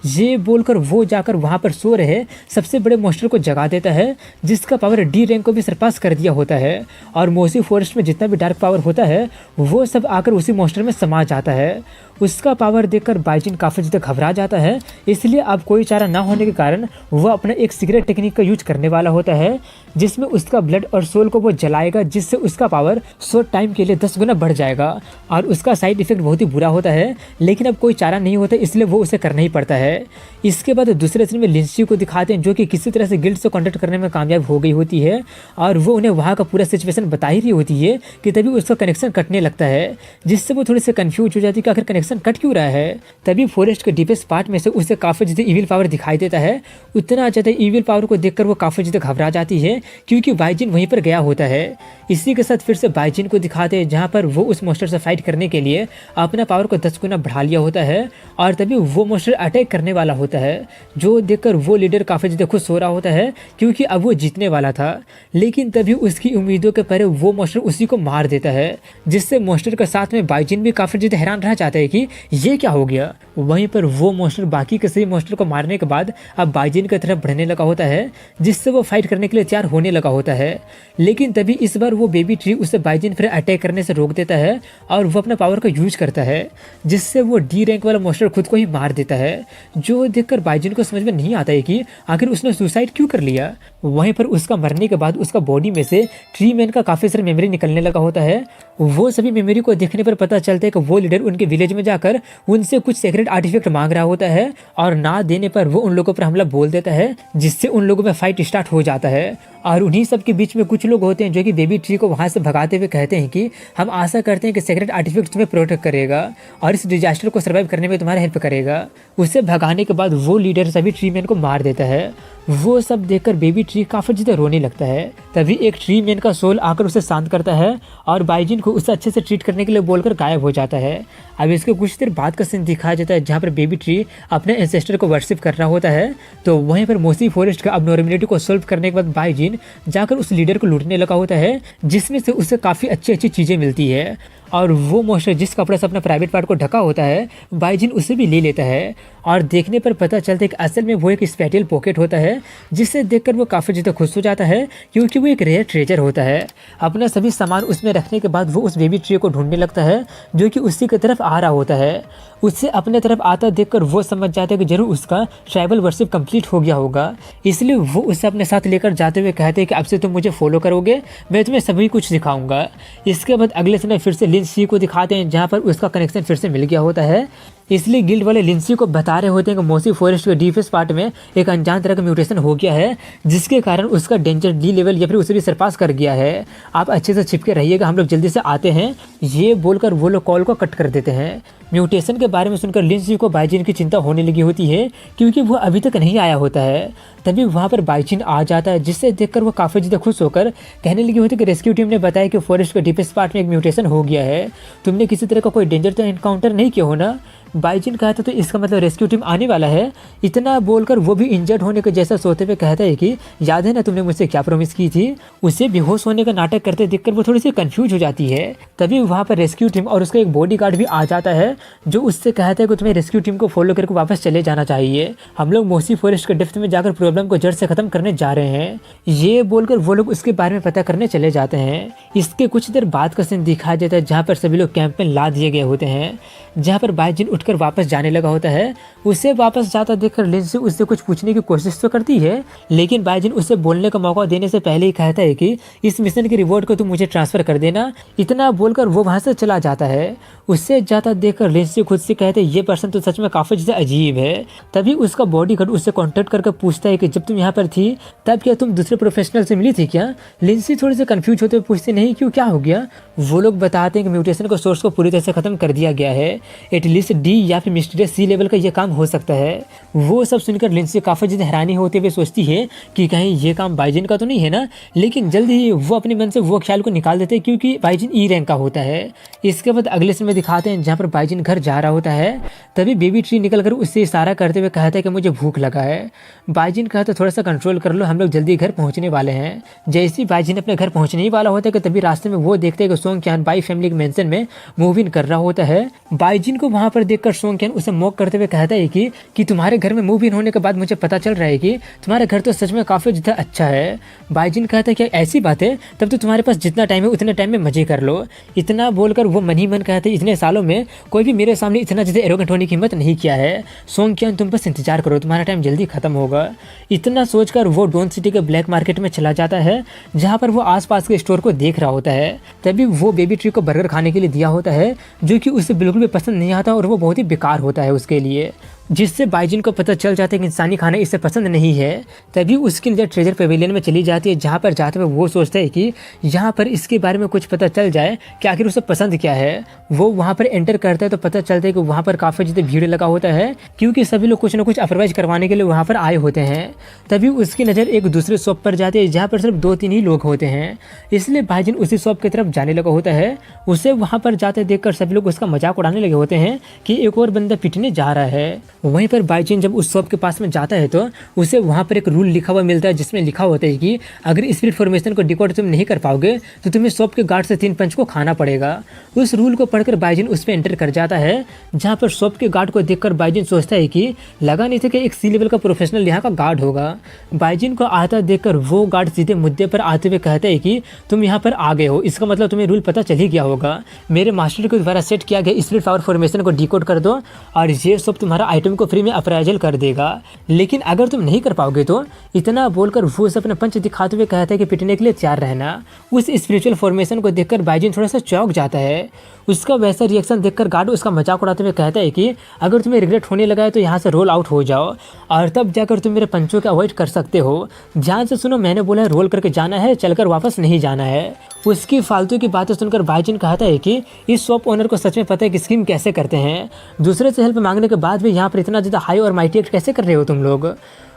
ये बोलकर वो जाकर वहां पर सो रहे सबसे बड़े मॉन्स्टर को जगा देता है, जिसका पावर डी रैंक को भी सरपास कर दिया होता है और मोसी फॉरेस्ट में जितना भी डार्क पावर होता है वो सब आकर उसी मॉन्स्टर में समा जाता है। उसका पावर देखकर बाइजिन काफ़ी ज़्यादा घबरा जाता है, इसलिए अब कोई चारा ना होने के कारण वो अपना एक सीक्रेट टेक्निक का यूज करने वाला होता है, जिसमें उसका ब्लड और सोल को वो जलाएगा, जिससे उसका पावर शॉर्ट टाइम के लिए 10 गुना बढ़ जाएगा और उसका साइड इफेक्ट बहुत ही बुरा होता है, लेकिन अब कोई चारा नहीं होता इसलिए वो उसे करना ही पड़ता है। इसके बाद दूसरे सीन में लिंसी को दिखाते हैं, जो कि किसी तरह से गिल्ड से कॉन्टेक्ट करने में कामयाब हो गई होती है और वो उन्हें वहाँ का पूरा सिचुएशन बता ही रही होती है कि तभी उसका कनेक्शन कटने लगता है, जिससे वो थोड़ी सी कंफ्यूज हो जाती है कि आखिर कनेक्शन कट क्यों रहा है। तभी फॉरेस्ट के डीपेस्ट पार्ट में से उसे काफ़ी ज़्यादा इविल पावर दिखाई देता है। उतना ज़्यादा इविल पावर को देखकर वो काफ़ी ज़्यादा घबरा जाती है, क्योंकि बाइजिन वहीं पर गया होता है। इसी के साथ फिर से बाइजिन को दिखाते हैं, जहाँ पर वो उस मॉन्स्टर से फाइट करने के लिए अपना पावर को 10 गुना बढ़ा लिया होता है और तभी वो मॉन्स्टर अटैक करने वाला होता है, जो देखकर वो लीडर काफ़ी ज़्यादा खुश हो रहा होता है, क्योंकि अब वो जीतने वाला था। लेकिन तभी उसकी उम्मीदों के परे वो मॉन्स्टर उसी को मार देता है, जिससे मॉन्स्टर के साथ में बाइजिन भी काफ़ी ज़्यादा हैरान रह जाता है कि ये क्या हो गया। वहीं पर वो मॉन्स्टर बाकी के सभी मॉन्स्टर को मारने के बाद अब बाइजिन की तरफ बढ़ने लगा होता है, जिससे वो फाइट करने के लिए तैयार होने लगा होता है। लेकिन तभी इस बार वो बेबी ट्री उसे बाइजिन फिर अटैक करने से रोक देता है और वो अपना पावर का यूज करता है, जिससे वो डी रैंक वाला मॉन्स्टर खुद को ही मार देता है, जो देखकर बाइजिन को समझ में नहीं आता है कि आखिर उसने सुसाइड क्यों कर लिया। वहीं पर उसका मरने के बाद उसका बॉडी में से ट्री मैन का काफ़ी सारा मेमोरी निकलने लगा होता है। वो सभी मेमोरी को देखने पर पता चलता है कि वो लीडर उनके विलेज में जाकर उनसे कुछ सीक्रेट आर्टिफैक्ट मांग रहा होता है और ना देने पर वो उन लोगों पर हमला बोल देता है, जिससे उन लोगों में फाइट स्टार्ट हो जाता है। और उन्हीं सब के बीच में कुछ लोग होते हैं जो कि बेबी ट्री को वहाँ से भगाते हुए कहते हैं कि हम आशा करते हैं कि सीक्रेट आर्टिफैक्ट तुम्हें प्रोटेक्ट करेगा और इस डिजास्टर को सर्वाइव करने में तुम्हारा हेल्प करेगा। उसे भगाने के बाद वो लीडर सभी ट्री मैन को मार देता है। वो सब देखकर बेबी ट्री काफ़ी ज़्यादा रोने लगता है। तभी एक ट्री मैन का सोल आकर उसे शांत करता है और बाइजिन को उसे अच्छे से ट्रीट करने के लिए बोलकर गायब हो जाता है। अब इसके कुछ देर बाद का सीन दिखाया जाता है जहाँ पर बेबी ट्री अपने एंसेस्टर को वर्शिप कर रहा होता है। तो वहीं पर मोसी फॉरेस्ट का अबनॉर्मलिटी को सॉल्व करने के बाद बाइजिन जाकर उस लीडर को लूटने लगा होता है, जिसमें से उसे काफ़ी अच्छी अच्छी चीज़ें मिलती है। और वो मोस्टर जिस कपड़े से अपना प्राइवेट पार्ट को ढका होता है, बाइजिन उसे भी ले लेता है और देखने पर पता चलता है कि असल में वो एक स्पेशल पॉकेट होता है, जिसे देखकर वो काफ़ी ज़्यादा खुश हो जाता है क्योंकि वो एक रेयर ट्रेजर होता है। अपना सभी सामान उसमें रखने के बाद वो उस बेबी ट्री को ढूंढने लगता है जो कि उसी की तरफ आ रहा होता है। उससे अपने तरफ आता देखकर वो समझ जाता है कि जरूर उसका ट्राइबल वर्शिप कंप्लीट हो गया होगा, इसलिए वो उसे अपने साथ लेकर जाते हुए कहते हैं कि अब से तुम मुझे फॉलो करोगे, मैं तुम्हें सभी कुछ सिखाऊंगा। इसके बाद अगले समय फिर से लिंसी को दिखाते हैं जहाँ पर उसका कनेक्शन फिर से मिल गया होता है। इसलिए गिल्ड वाले लिंसी को बता रहे होते हैं कि मोसी फॉरेस्ट के डीपेस्ट पार्ट में एक अनजान तरह का म्यूटेशन हो गया है, जिसके कारण उसका डेंजर डी लेवल या फिर उसे भी सरपास कर गया है। आप अच्छे से छिपके रहिएगा, हम लोग जल्दी से आते हैं। ये बोलकर वो लोग कॉल को कट कर देते हैं। म्यूटेशन के बारे में सुनकर लिंसी को बाइजिन की चिंता होने लगी होती है क्योंकि वो अभी तक नहीं आया होता है। तभी वहाँ पर बाइजिन आ जाता है, जिससे देखकर वो काफ़ी ज़्यादा खुश होकर कहने लगी होती है कि रेस्क्यू टीम ने बताया कि फॉरेस्ट के डीपेस्ट पार्ट में एक म्यूटेशन हो गया है, तुमने किसी तरह का कोई डेंजर तो इनकाउंटर नहीं किया हो ना। बाइजिन कहता तो इसका मतलब रेस्क्यू टीम आने वाला है। इतना बोलकर वो भी इंजर्ड होने के जैसा सोते हुए कहता है कि याद है ना तुमने मुझसे क्या प्रॉमिस की थी। उसे बेहोश होने का नाटक करते देखकर वो थोड़ी सी कंफ्यूज हो जाती है। तभी वहाँ पर रेस्क्यू टीम और उसका एक बॉडीगार्ड भी आ जाता है जो उससे कहता है कि तुम्हें रेस्क्यू टीम को फॉलो करके वापस चले जाना चाहिए, हम लोग मोसी फॉरेस्ट के डेप्थ में जाकर प्रॉब्लम को जड़ से खत्म करने जा रहे हैं। ये बोलकर वो लोग उसके बारे में पता करने चले जाते हैं। इसके कुछ देर बाद का सीन दिखाया जाता है जहाँ पर सभी लोग कैंप में ला दिए गए होते हैं, जहाँ पर बाइजिन उठकर वापस जाने लगा होता है। उसे वापस जाता देखकर लिंसी उससे कुछ पूछने की कोशिश तो करती है, लेकिन बाइजिन उसे बोलने का मौका देने से पहले ही कहता है कि इस मिशन के रिवॉर्ड को तुम मुझे ट्रांसफर कर देना। इतना बोलकर वो वहाँ से चला जाता है। उससे जाता देखकर लिंसी खुद से कहते ये पर्सन तो सच में काफ़ी ज़्यादा अजीब है। तभी उसका बॉडीगार्ड उससे कॉन्टेक्ट करके पूछता है कि जब तुम यहाँ पर थी तब क्या तुम दूसरे प्रोफेशनल से मिली थी क्या। लिंसी थोड़ी सी कंफ्यूज होते हुए पूछते नहीं क्यों, क्या हो गया। वो लोग बताते हैं कि म्यूटेशन का सोर्स को पूरी तरह से खत्म कर दिया गया है, एटलीस्ट डी या फिर मिस्टीरियस सी लेवल का ये काम हो सकता है। वो सब सुनकर लिंसी काफ़ी ज़्यादा हैरानी होते हुए सोचती है कि कहीं ये काम बाइजिन का तो नहीं है ना, लेकिन जल्दी ही वो अपने मन से वो ख्याल को निकाल देते हैं क्योंकि बाइजिन ई रैंक का होता है। इसके बाद अगले समय दिखाते हैं जहाँ पर बाइजिन घर जा रहा होता है। तभी बेबी ट्री निकलकर उससे इशारा करते हुए कहता है कि मुझे भूख लगा है। बाइजिन कहता है थोड़ा सा कंट्रोल कर लो, हम लोग जल्दी घर पहुँचने वाले हैं। जैसे ही बाइजिन अपने घर पहुँचने ही वाला होता है कि तभी रास्ते में वो देखते हैं कि सोंगक्यान बाई फैमिली के मेंशन में मूव इन कर रहा होता है। बाइजिन को वहाँ पर देखकर सोंगक्यान उसे मॉक करते हुए कहता है कि तुम्हारे घर में मूव इन होने के बाद मुझे पता चल रहा है कि तुम्हारा घर तो सच में काफ़ी ज़्यादा अच्छा है। बाइजिन कहता है कि ऐसी बात है, तब तो तुम्हारे पास जितना टाइम है उतने टाइम में मजे कर लो। इतना बोलकर वो मन ही मन कहते हैं इतने सालों में कोई भी मेरे सामने इतना ज़्यादा एरोगेंट होने की हिम्मत नहीं किया है। सोंगक्यान तुम बस इंतजार करो, तुम्हारा टाइम जल्दी खत्म होगा। इतना सोचकर वो डोन सिटी के ब्लैक मार्केट में चला जाता है जहाँ पर वो आसपास के स्टोर को देख रहा होता है। तभी वो बेबी ट्री को बर्गर खाने के लिए दिया होता है जो कि उसे बिल्कुल भी पसंद नहीं आता और वो बहुत ही बेकार होता है उसके लिए, जिससे बाइजिन को पता चल जाता है कि इंसानी खाना इसे पसंद नहीं है। तभी उसकी नज़र ट्रेजर पेविलियन में चली जाती है जहाँ पर जाते हुए वो सोचता है कि यहाँ पर इसके बारे में कुछ पता चल जाए कि आखिर उसे पसंद क्या है। वो वहाँ पर एंटर करता है तो पता चलता है कि वहाँ पर काफ़ी ज़्यादा भीड़ लगा होता है क्योंकि सभी लोग कुछ ना कुछ अफरवाइज करवाने के लिए वहाँ पर आए होते हैं। तभी उसकी नज़र एक दूसरे शॉप पर जाती है जहाँ पर सिर्फ 2-3 ही लोग होते हैं, इसलिए बाइजिन उसी शॉप की तरफ जाने लगा होता है। उसे वहाँ पर जाते देखकर सभी लोग उसका मजाक उड़ाने लगे होते हैं कि एक और बंदा पिटने जा रहा है। वहीं पर बाइजिन जब उस शॉप के पास में जाता है तो उसे वहाँ पर एक रूल लिखा हुआ मिलता है जिसमें लिखा होता है कि अगर स्पिरिट फॉर्मेशन को डिकोड तुम नहीं कर पाओगे तो तुम्हें शॉप के गार्ड से 3 पंच को खाना पड़ेगा। उस रूल को पढ़कर बाइजिन उस पर एंटर कर जाता है जहाँ पर शॉप के गार्ड को देखकर बाइजिन सोचता है कि लगा नहीं था कि एक सी लेवल का प्रोफेशनल यहाँ का गार्ड होगा। बाइजिन को आता देखकर वो गार्ड सीधे मुद्दे पर आते हुए कहता है कि तुम यहाँ पर आ गए हो, इसका मतलब तुम्हें रूल पता चल ही गया होगा। मेरे मास्टर के द्वारा सेट किया गया स्पिरिट पावर फॉर्मेशन को डिकोड कर दो और ये शॉप तुम्हारा आइटम तुमको फ्री में अप्राइजल कर देगा, लेकिन अगर तुम नहीं कर पाओगे तो इतना बोलकर वो उसे अपना पंच दिखाते हुए कहता है कि पिटने के लिए तैयार रहना। उस स्पिरिचुअल फॉर्मेशन को देखकर बाइजिन थोड़ा सा चौंक जाता है। उसका वैसा रिएक्शन देखकर गार्ड उसका मजाक उड़ाते हुए कहता है कि अगर तुम्हें रिग्रेट होने लगा है तो यहाँ से रोल आउट हो जाओ और तब जाकर तुम मेरे पंचों को अवॉइड कर सकते हो। ध्यान से सुनो, मैंने बोला है रोल करके जाना है, चलकर वापस नहीं जाना है। उसकी फालतू की बातें सुनकर बाइजिन कहता है कि इस शॉप ओनर को सच में पता है कि स्कीम कैसे करते हैं। दूसरे से हेल्प मांगने के बाद भी यहाँ पर इतना ज़्यादा हाई और माइटी एक्ट कैसे कर रहे हो तुम लोग।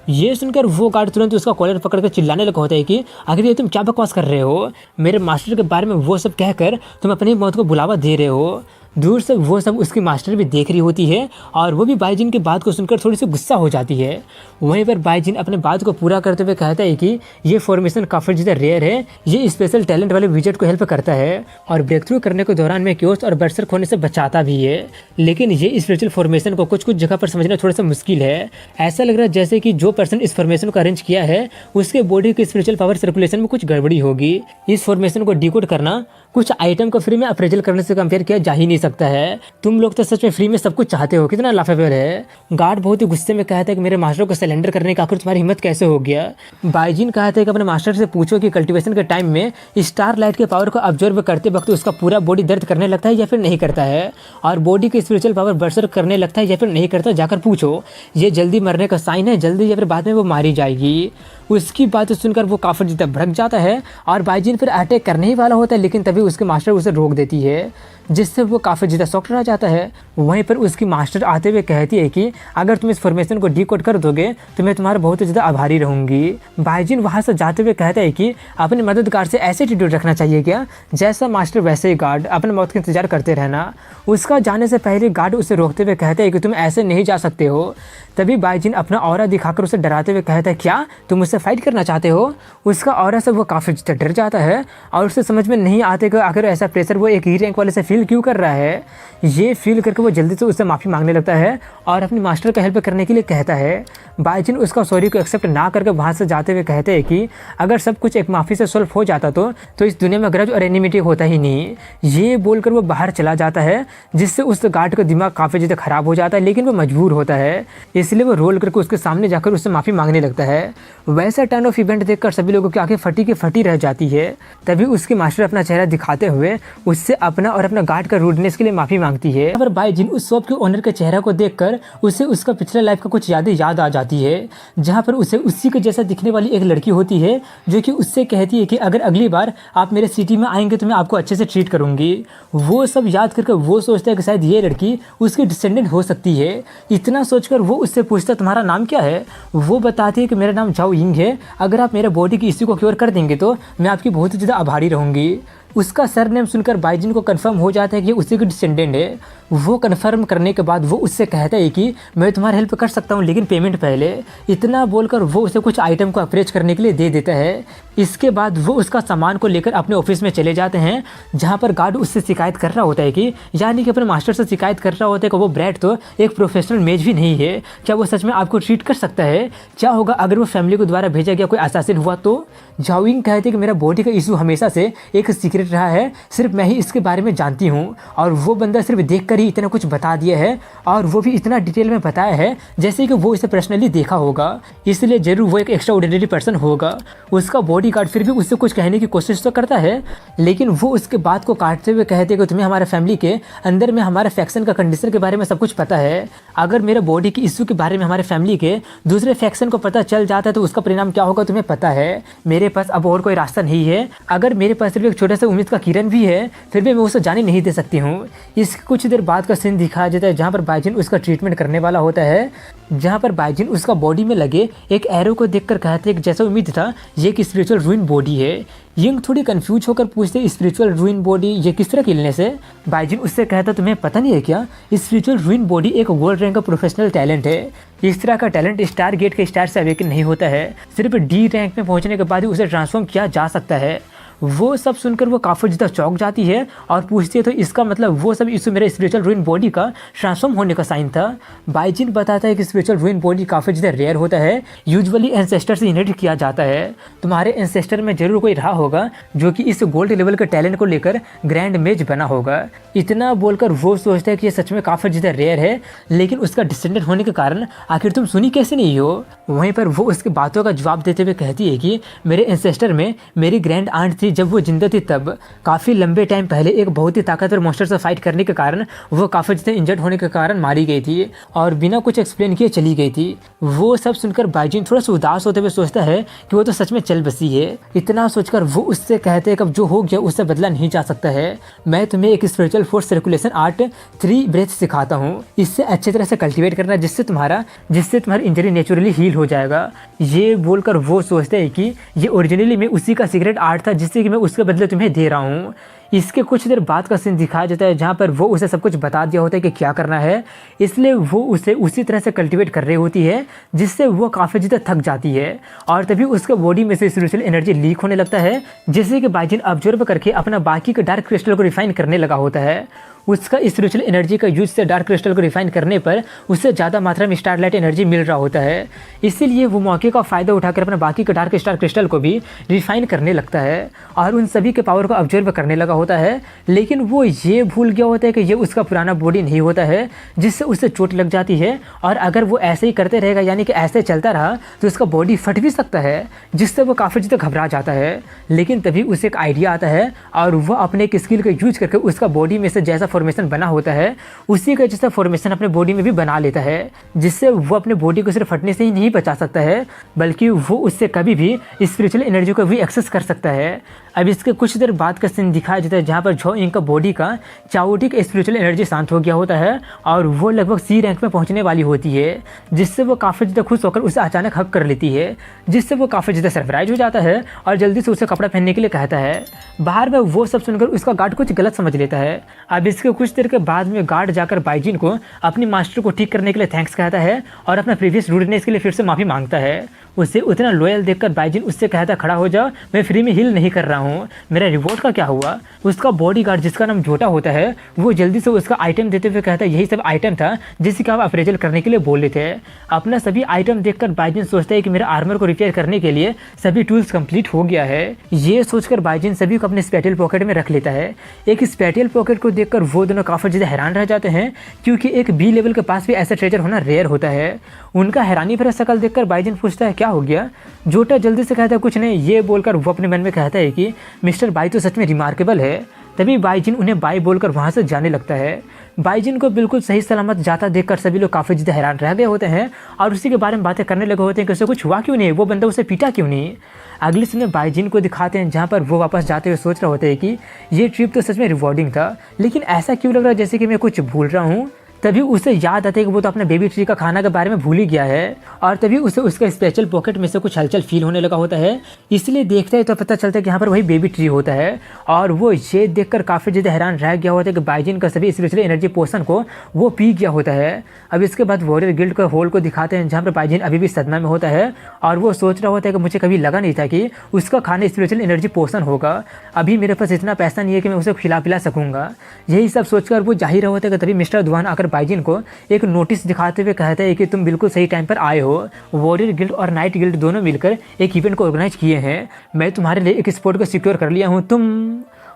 ये सुनकर वो गार्ड तुरंत उसका कॉलर पकड़कर चिल्लाने लगा होता है कि आखिर ये तुम क्या बकवास कर रहे हो, मेरे मास्टर के बारे में वो सब कहकर तुम अपनी मौत को बुलावा दे रहे हो। दूर से वो सब उसकी मास्टर भी देख रही होती है और वो भी बाइजिन की बात को सुनकर थोड़ी सी गुस्सा हो जाती है। वहीं पर बाइजिन अपने बात को पूरा करते हुए कहता है कि ये फॉर्मेशन काफ़ी ज़्यादा रेयर है, ये स्पेशल टैलेंट वाले विजेट को हेल्प करता है और ब्रेक थ्रू करने के दौरान में क्योस और बर्सर्क होने से बचाता भी है। लेकिन ये स्पिरिचुअल फॉर्मेशन को कुछ कुछ जगह पर समझना थोड़ा सा मुश्किल है। ऐसा लग रहा है जैसे कि जो पर्सन इस फॉर्मेशन को अरेंज किया है उसके बॉडी की स्पिरिचुअल पावर सर्कुलेशन में कुछ गड़बड़ी होगी। इस फॉर्मेशन को डिकोड करना कुछ आइटम को फ्री में अप्रेजल करने से कंपेयर किया जा ही नहीं सकता है। तुम लोग तो सच में फ्री में सब कुछ चाहते हो, कितना लाफेबल है। गार्ड बहुत ही गुस्से में कहता है कि मेरे मास्टर को सरेंडर करने का आखिर तुम्हारी हिम्मत कैसे हो गया। बाइजिन कहता है कि अपने मास्टर से पूछो कि कल्टीवेशन के टाइम में स्टार लाइट के पावर को ऑब्जर्व करते वक्त उसका पूरा बॉडी दर्द करने लगता है या फिर नहीं करता है, और बॉडी की स्पिरिचुअल पावर बर्सर करने लगता है या फिर नहीं करता, जाकर पूछो। ये जल्दी मरने का साइन है, जल्दी या फिर बाद में वो मारी जाएगी। उसकी बात सुनकर वो काफ़ी ज़्यादा भड़क जाता है और बाइजिन फिर अटैक करने ही वाला होता है, लेकिन तभी उसके मास्टर उसे रोक देती है, जिससे वो काफ़ी ज़्यादा शॉक्ड रह जाता है। वहीं पर उसकी मास्टर आते हुए कहती है कि अगर तुम इस फॉर्मेशन को डिकोड कर दोगे तो मैं तुम्हारा बहुत ज़्यादा आभारी रहूँगी। बाइजिन वहाँ से जाते हुए कहता है कि अपने मददगार से ऐसे एटीट्यूड रखना चाहिए क्या, जैसा मास्टर वैसे ही गार्ड, अपने मौत का इंतजार करते रहना। उसका जाने से पहले गार्ड उसे रोकते हुए कहते हैं कि तुम ऐसे नहीं जा सकते हो। तभी बाइजिन अपना ऑरा दिखाकर उसे डराते हुए कहता है क्या तुम मुझसे फाइट करना चाहते हो। उसका ऑरा से वो काफ़ी ज़्यादा डर जाता है और उसे समझ में नहीं आते कि आखिर ऐसा प्रेशर वो एक ही रैंक वाले से फील क्यों कर रहा है। ये फील करके वो जल्दी से उससे माफ़ी मांगने लगता है और अपनी मास्टर का हेल्प करने के लिए कहता है। बाइजिन उसका सॉरी को एक्सेप्ट ना करके वहाँ से जाते हुए कहते हैं कि अगर सब कुछ एक माफ़ी से सॉल्व हो जाता तो इस दुनिया में ग्रज और एनिमिटी होता ही नहीं। ये बोलकर वो बाहर चला जाता है, जिससे उस गार्ड का दिमाग काफ़ी ज़्यादा ख़राब हो जाता है, लेकिन वो मजबूर होता है, इसलिए वो रोल करके उसके सामने जाकर उससे माफ़ी मांगने लगता है। वैसा टर्न ऑफ इवेंट देखकर सभी लोगों की आंखें फटी की फटी रह जाती है। तभी उसके मास्टर अपना चेहरा दिखाते हुए उससे अपना और अपना गार्ड का रूडनेस के लिए माफ़ी मांगती है। पर बाइजिन उस शॉप के ओनर के चेहरा को देखकर उसे उसका पिछला लाइफ का कुछ यादें याद आ जाती है, जहाँ पर उसे उसी के जैसा दिखने वाली एक लड़की होती है जो कि उससे कहती है कि अगर अगली बार आप मेरे सिटी में आएंगे तो मैं आपको अच्छे से ट्रीट करूँगी। वो सब याद करके वो सोचता है कि शायद ये लड़की उसकी डिसेंडेंट हो सकती है। इतना सोचकर वो उससे पूछता तुम्हारा नाम क्या है। वो बताती है कि मेरा नाम झाओ यिंग है, अगर आप मेरे बॉडी की इश्यू को क्योर कर देंगे तो मैं आपकी बहुत ही ज़्यादा आभारी रहूँगी। उसका सरनेम सुनकर बाइजिन को कंफर्म हो जाता है कि ये उसी की डिसेंडेंट है। वो कंफर्म करने के बाद वो उससे कहता है कि मैं तुम्हारी हेल्प कर सकता हूँ, लेकिन पेमेंट पहले। इतना बोलकर वो उसे कुछ आइटम को अप्रेच करने के लिए दे देता है। इसके बाद वो उसका सामान को लेकर अपने ऑफिस में चले जाते हैं, जहाँ पर गार्ड उससे शिकायत कर रहा होता है कि यानी कि अपने मास्टर से शिकायत कर रहा होता है कि वो ब्रैड तो एक प्रोफेशनल मेज भी नहीं है, क्या वो सच में आपको ट्रीट कर सकता है। क्या होगा अगर वो फैमिली को द्वारा भेजा गया कोई असासिन हुआ तो। झाओ यिंग कहते हैं कि मेरा बॉडी का इशू हमेशा से एक सीक्रेट रहा है, सिर्फ मैं ही इसके बारे में जानती हूँ, और वो बंदा सिर्फ देखकर ही इतना कुछ बता दिया है, और वो भी इतना डिटेल में बताया है जैसे कि वो इसे पर्सनली देखा होगा, इसलिए जरूर वो एक एक्स्ट्रा ऑर्डिनरी पर्सन होगा। उसका बॉडी गार्ड फिर भी उससे कुछ कहने की कोशिश तो करता है, लेकिन वो उसके बात को काटते हुए कहते हैं कि तुम्हें हमारे फैमिली के अंदर में हमारे फैक्शन का कंडीशन के बारे में सब कुछ पता है। अगर मेरे बॉडी की इश्यू के बारे में हमारे फैमिली के दूसरे फैक्शन को पता चल जाता है तो उसका परिणाम क्या होगा तुम्हें पता है। मेरे पास अब और कोई रास्ता नहीं है, अगर मेरे पास सिर्फ एक छोटा सा उम्मीद का किरण भी है फिर भी मैं उसे जाने नहीं दे सकती हूँ। इसके कुछ देर बाद का सीन दिखाया जाता है जहाँ पर बाइजिन उसका ट्रीटमेंट करने वाला होता है, जहाँ पर बाइजिन उसका बॉडी में लगे एक एरो को देखकर कहते हैं कि जैसा उम्मीद था ये एक स्पिरिचुअल रूइन बॉडी है। यिंग थोड़ी कंफ्यूज होकर पूछते स्पिरिचुअल रूइन बॉडी ये किस तरह की इलनेस है। बाइजिन उससे कहता तुम्हें पता नहीं है क्या, स्पिरिचुअल रूइन बॉडी एक गोल्ड रैंक का प्रोफेशनल टैलेंट है। इस तरह का टैलेंट स्टार गेट के स्टार से अवेकन नहीं होता है, सिर्फ डी रैंक में पहुंचने के बाद ही उसे ट्रांसफॉर्म किया जा सकता है। वो सब सुनकर वो काफ़ी ज़्यादा चौंक जाती है और पूछती है तो इसका मतलब वो सब इस मेरे स्पिरिचुअल रूइन बॉडी का ट्रांसफॉर्म होने का साइन था। बाइजिन बताता है कि स्पिरिचुअल रूइन बॉडी काफ़ी ज़्यादा रेयर होता है, यूजुअली एंसेस्टर से इनहेरिट किया जाता है। तुम्हारे एंसेस्टर में जरूर कोई रहा होगा जो कि इस गोल्ड लेवल के टैलेंट को लेकर ग्रैंड मेज बना होगा। इतना बोलकर वो सोचता है कि ये सच में काफ़ी ज़्यादा रेयर है, लेकिन उसका डिसेंडेंट होने के कारण आखिर तुम सुनी कैसे नहीं हो। वहीं पर वो उसकी बातों का जवाब देते हुए कहती है कि मेरे एंसेस्टर में मेरी ग्रैंड आंट थी, जब वो जिंदा थी तब काफ़ी लंबे टाइम पहले एक बहुत ही ताकतवर मॉन्स्टर से फाइट करने के कारण वो काफ़ी ज़्यादा इंजर्ड होने के कारण मारी गई थी और बिना कुछ एक्सप्लेन किए चली गई थी। वो सब सुनकर बाइजिन थोड़ा सा उदास होते हुए सोचता है कि वो तो सच में चल बसी है। इतना सोचकर वो उससे कहते हैं कि अब जो हो गया उससे बदला नहीं जा सकता है। मैं तुम्हें एक spiritual force circulation art 3 breath सिखाता हूँ, इससे अच्छी तरह से कल्टीवेट करना जिससे तुम्हारी इंजरी नेचुरली हील हो जाएगा। ये बोलकर वो सोचते हैं कि ये ओरिजिनली में उसी का सीक्रेट आर्ट था जिससे कि मैं उसके बदले तुम्हें दे रहा हूँ। इसके कुछ देर बाद का सीन दिखाया जाता है जहाँ पर वो उसे सब कुछ बता दिया होता है कि क्या करना है, इसलिए वो उसे उसी तरह से कल्टीवेट कर रही होती है जिससे वो काफ़ी ज़्यादा थक जाती है और तभी उसके बॉडी में से स्पिरिचुअल एनर्जी लीक होने लगता है, जिससे कि बाइजिन ऑब्जर्व करके अपना बाकी के डार्क क्रिस्टल को रिफाइन करने लगा होता है। उसका स्पिरिचुअल एनर्जी का यूज से डार्क क्रिस्टल को रिफाइन करने पर उससे ज़्यादा मात्रा में स्टारलाइट एनर्जी मिल रहा होता है, इसीलिए वो मौके का फ़ायदा उठाकर अपने बाकी के डार्क स्टार क्रिस्टल को भी रिफाइन करने लगता है और उन सभी के पावर को ऑब्जर्व करने लगा होता है। लेकिन वो ये भूल गया होता है कि ये उसका पुराना बॉडी नहीं होता है जिससे उसे चोट लग जाती है और अगर वो ऐसे ही करते रहेगा यानी कि ऐसे चलता रहा तो उसका बॉडी फट भी सकता है, जिससे वो काफ़ी ज़्यादा घबरा जाता है। लेकिन तभी उसे एक आइडिया आता है और वह अपने एक स्किल का यूज करके उसका बॉडी में से जैसा फॉर्मेशन बना होता है उसी का जैसा फॉर्मेशन अपने बॉडी में भी बना लेता है, जिससे वो अपने बॉडी को सिर्फ फटने से ही नहीं बचा सकता है बल्कि वो उससे कभी भी स्पिरिचुअल एनर्जी को भी एक्सेस कर सकता है। अब इसके कुछ देर बाद का सीन दिखाया जाता है जहाँ पर झो इंग का बॉडी का चाओटिक स्पिरिचुअल एनर्जी शांत हो गया होता है और वो लगभग सी रैंक में पहुँचने वाली होती है, जिससे वो काफ़ी ज़्यादा खुश होकर उसे अचानक हक कर लेती है, जिससे वो काफ़ी ज़्यादा सरप्राइज हो जाता है और जल्दी से उसे कपड़ा पहनने के लिए कहता है। बाहर में वो सब सुनकर उसका गार्ड कुछ गलत समझ लेता है। अब इसके कुछ देर के बाद में गार्ड जाकर बाइजिन को अपनी मास्टर को ठीक करने के लिए थैंक्स कहता है और अपना प्रीवियस रूडनेस के लिए फिर से माफ़ी मांगता है। उसे उतना लॉयल देखकर बाइजिन उससे कहता खड़ा हो जाओ, मैं फ्री में हील नहीं कर रहा हूँ, मेरा रिवॉर्ड का क्या हुआ। उसका बॉडीगार्ड जिसका नाम जोटा होता है वो जल्दी से उसका आइटम देते हुए कहता है यही सब आइटम था जिसका आप अप्रेजल करने के लिए बोले थे। अपना सभी आइटम देखकर बाइजिन सोचता है कि मेरे आर्मर को रिपेयर करने के लिए सभी टूल्स कंप्लीट हो गया है। ये सोचकर बाइजिन सभी को अपने स्पेटियल पॉकेट में रख लेता है। एक स्पेटियल पॉकेट को देखकर वो दोनों काफ़ी ज़्यादा हैरान रह जाते हैं क्योंकि एक बी लेवल के पास भी ऐसा ट्रेजर होना रेयर होता है। उनका हैरानी भरा शक्ल देखकर बाइजिन पूछता है क्या हो गया। जोटा जल्दी से कहता है कुछ नहीं। ये बोलकर वो अपने मन में कहता है कि मिस्टर बाई तो सच में रिमार्केबल है। तभी बाइजिन उन्हें बाई बोलकर वहाँ से जाने लगता है। बाइजिन को बिल्कुल सही सलामत जाता देखकर सभी लोग काफ़ी ज़्यादा हैरान रह गए होते हैं और उसी के बारे में बातें करने लगे होते हैं कि उसे कुछ हुआ क्यों नहीं, वो बंदा उसे पीटा क्यों नहीं। अगले समय बाइजिन को दिखाते हैं जहाँ पर वो वापस जाते हुए सोच रहे होते हैं कि ये ट्रिप तो सच में रिवॉर्डिंग था, लेकिन ऐसा क्यों लग रहा है जैसे कि मैं कुछ भूल रहा हूँ। तभी उसे याद आता है कि वो तो अपने बेबी ट्री का खाना के बारे में भूल ही गया है और तभी उसे उसका स्पेशल पॉकेट में से कुछ हलचल फील होने लगा होता है। इसलिए देखता है तो पता चलता है कि यहाँ पर वही बेबी ट्री होता है और वो ये देखकर काफ़ी ज़्यादा हैरान रह गया होता है कि बाइजिन का सभी स्पिरिचुअल एनर्जी पोर्शन को वो पी गया होता है। अब इसके बाद वॉरियर गिल्ड का होल को दिखाते हैं जहाँ पर बाइजिन अभी भी सदमा में होता है और वो सोच रहा होता है कि मुझे कभी लगा नहीं था कि उसका खाना स्पिरिचुअल एनर्जी पोर्शन होगा। अभी मेरे पास इतना पैसा नहीं है कि मैं उसे खिला पिला सकूँगा। यही सब सोचकर वो जा ही रहा होता है कि तभी मिस्टर दुआन आकर बाइजिन को एक नोटिस दिखाते हुए कहता है कि तुम बिल्कुल सही टाइम पर आए हो। वॉरियर गिल्ड और नाइट गिल्ड दोनों मिलकर एक इवेंट को ऑर्गेनाइज किए हैं। मैं तुम्हारे लिए एक स्पॉट को सिक्योर कर लिया हूँ। तुम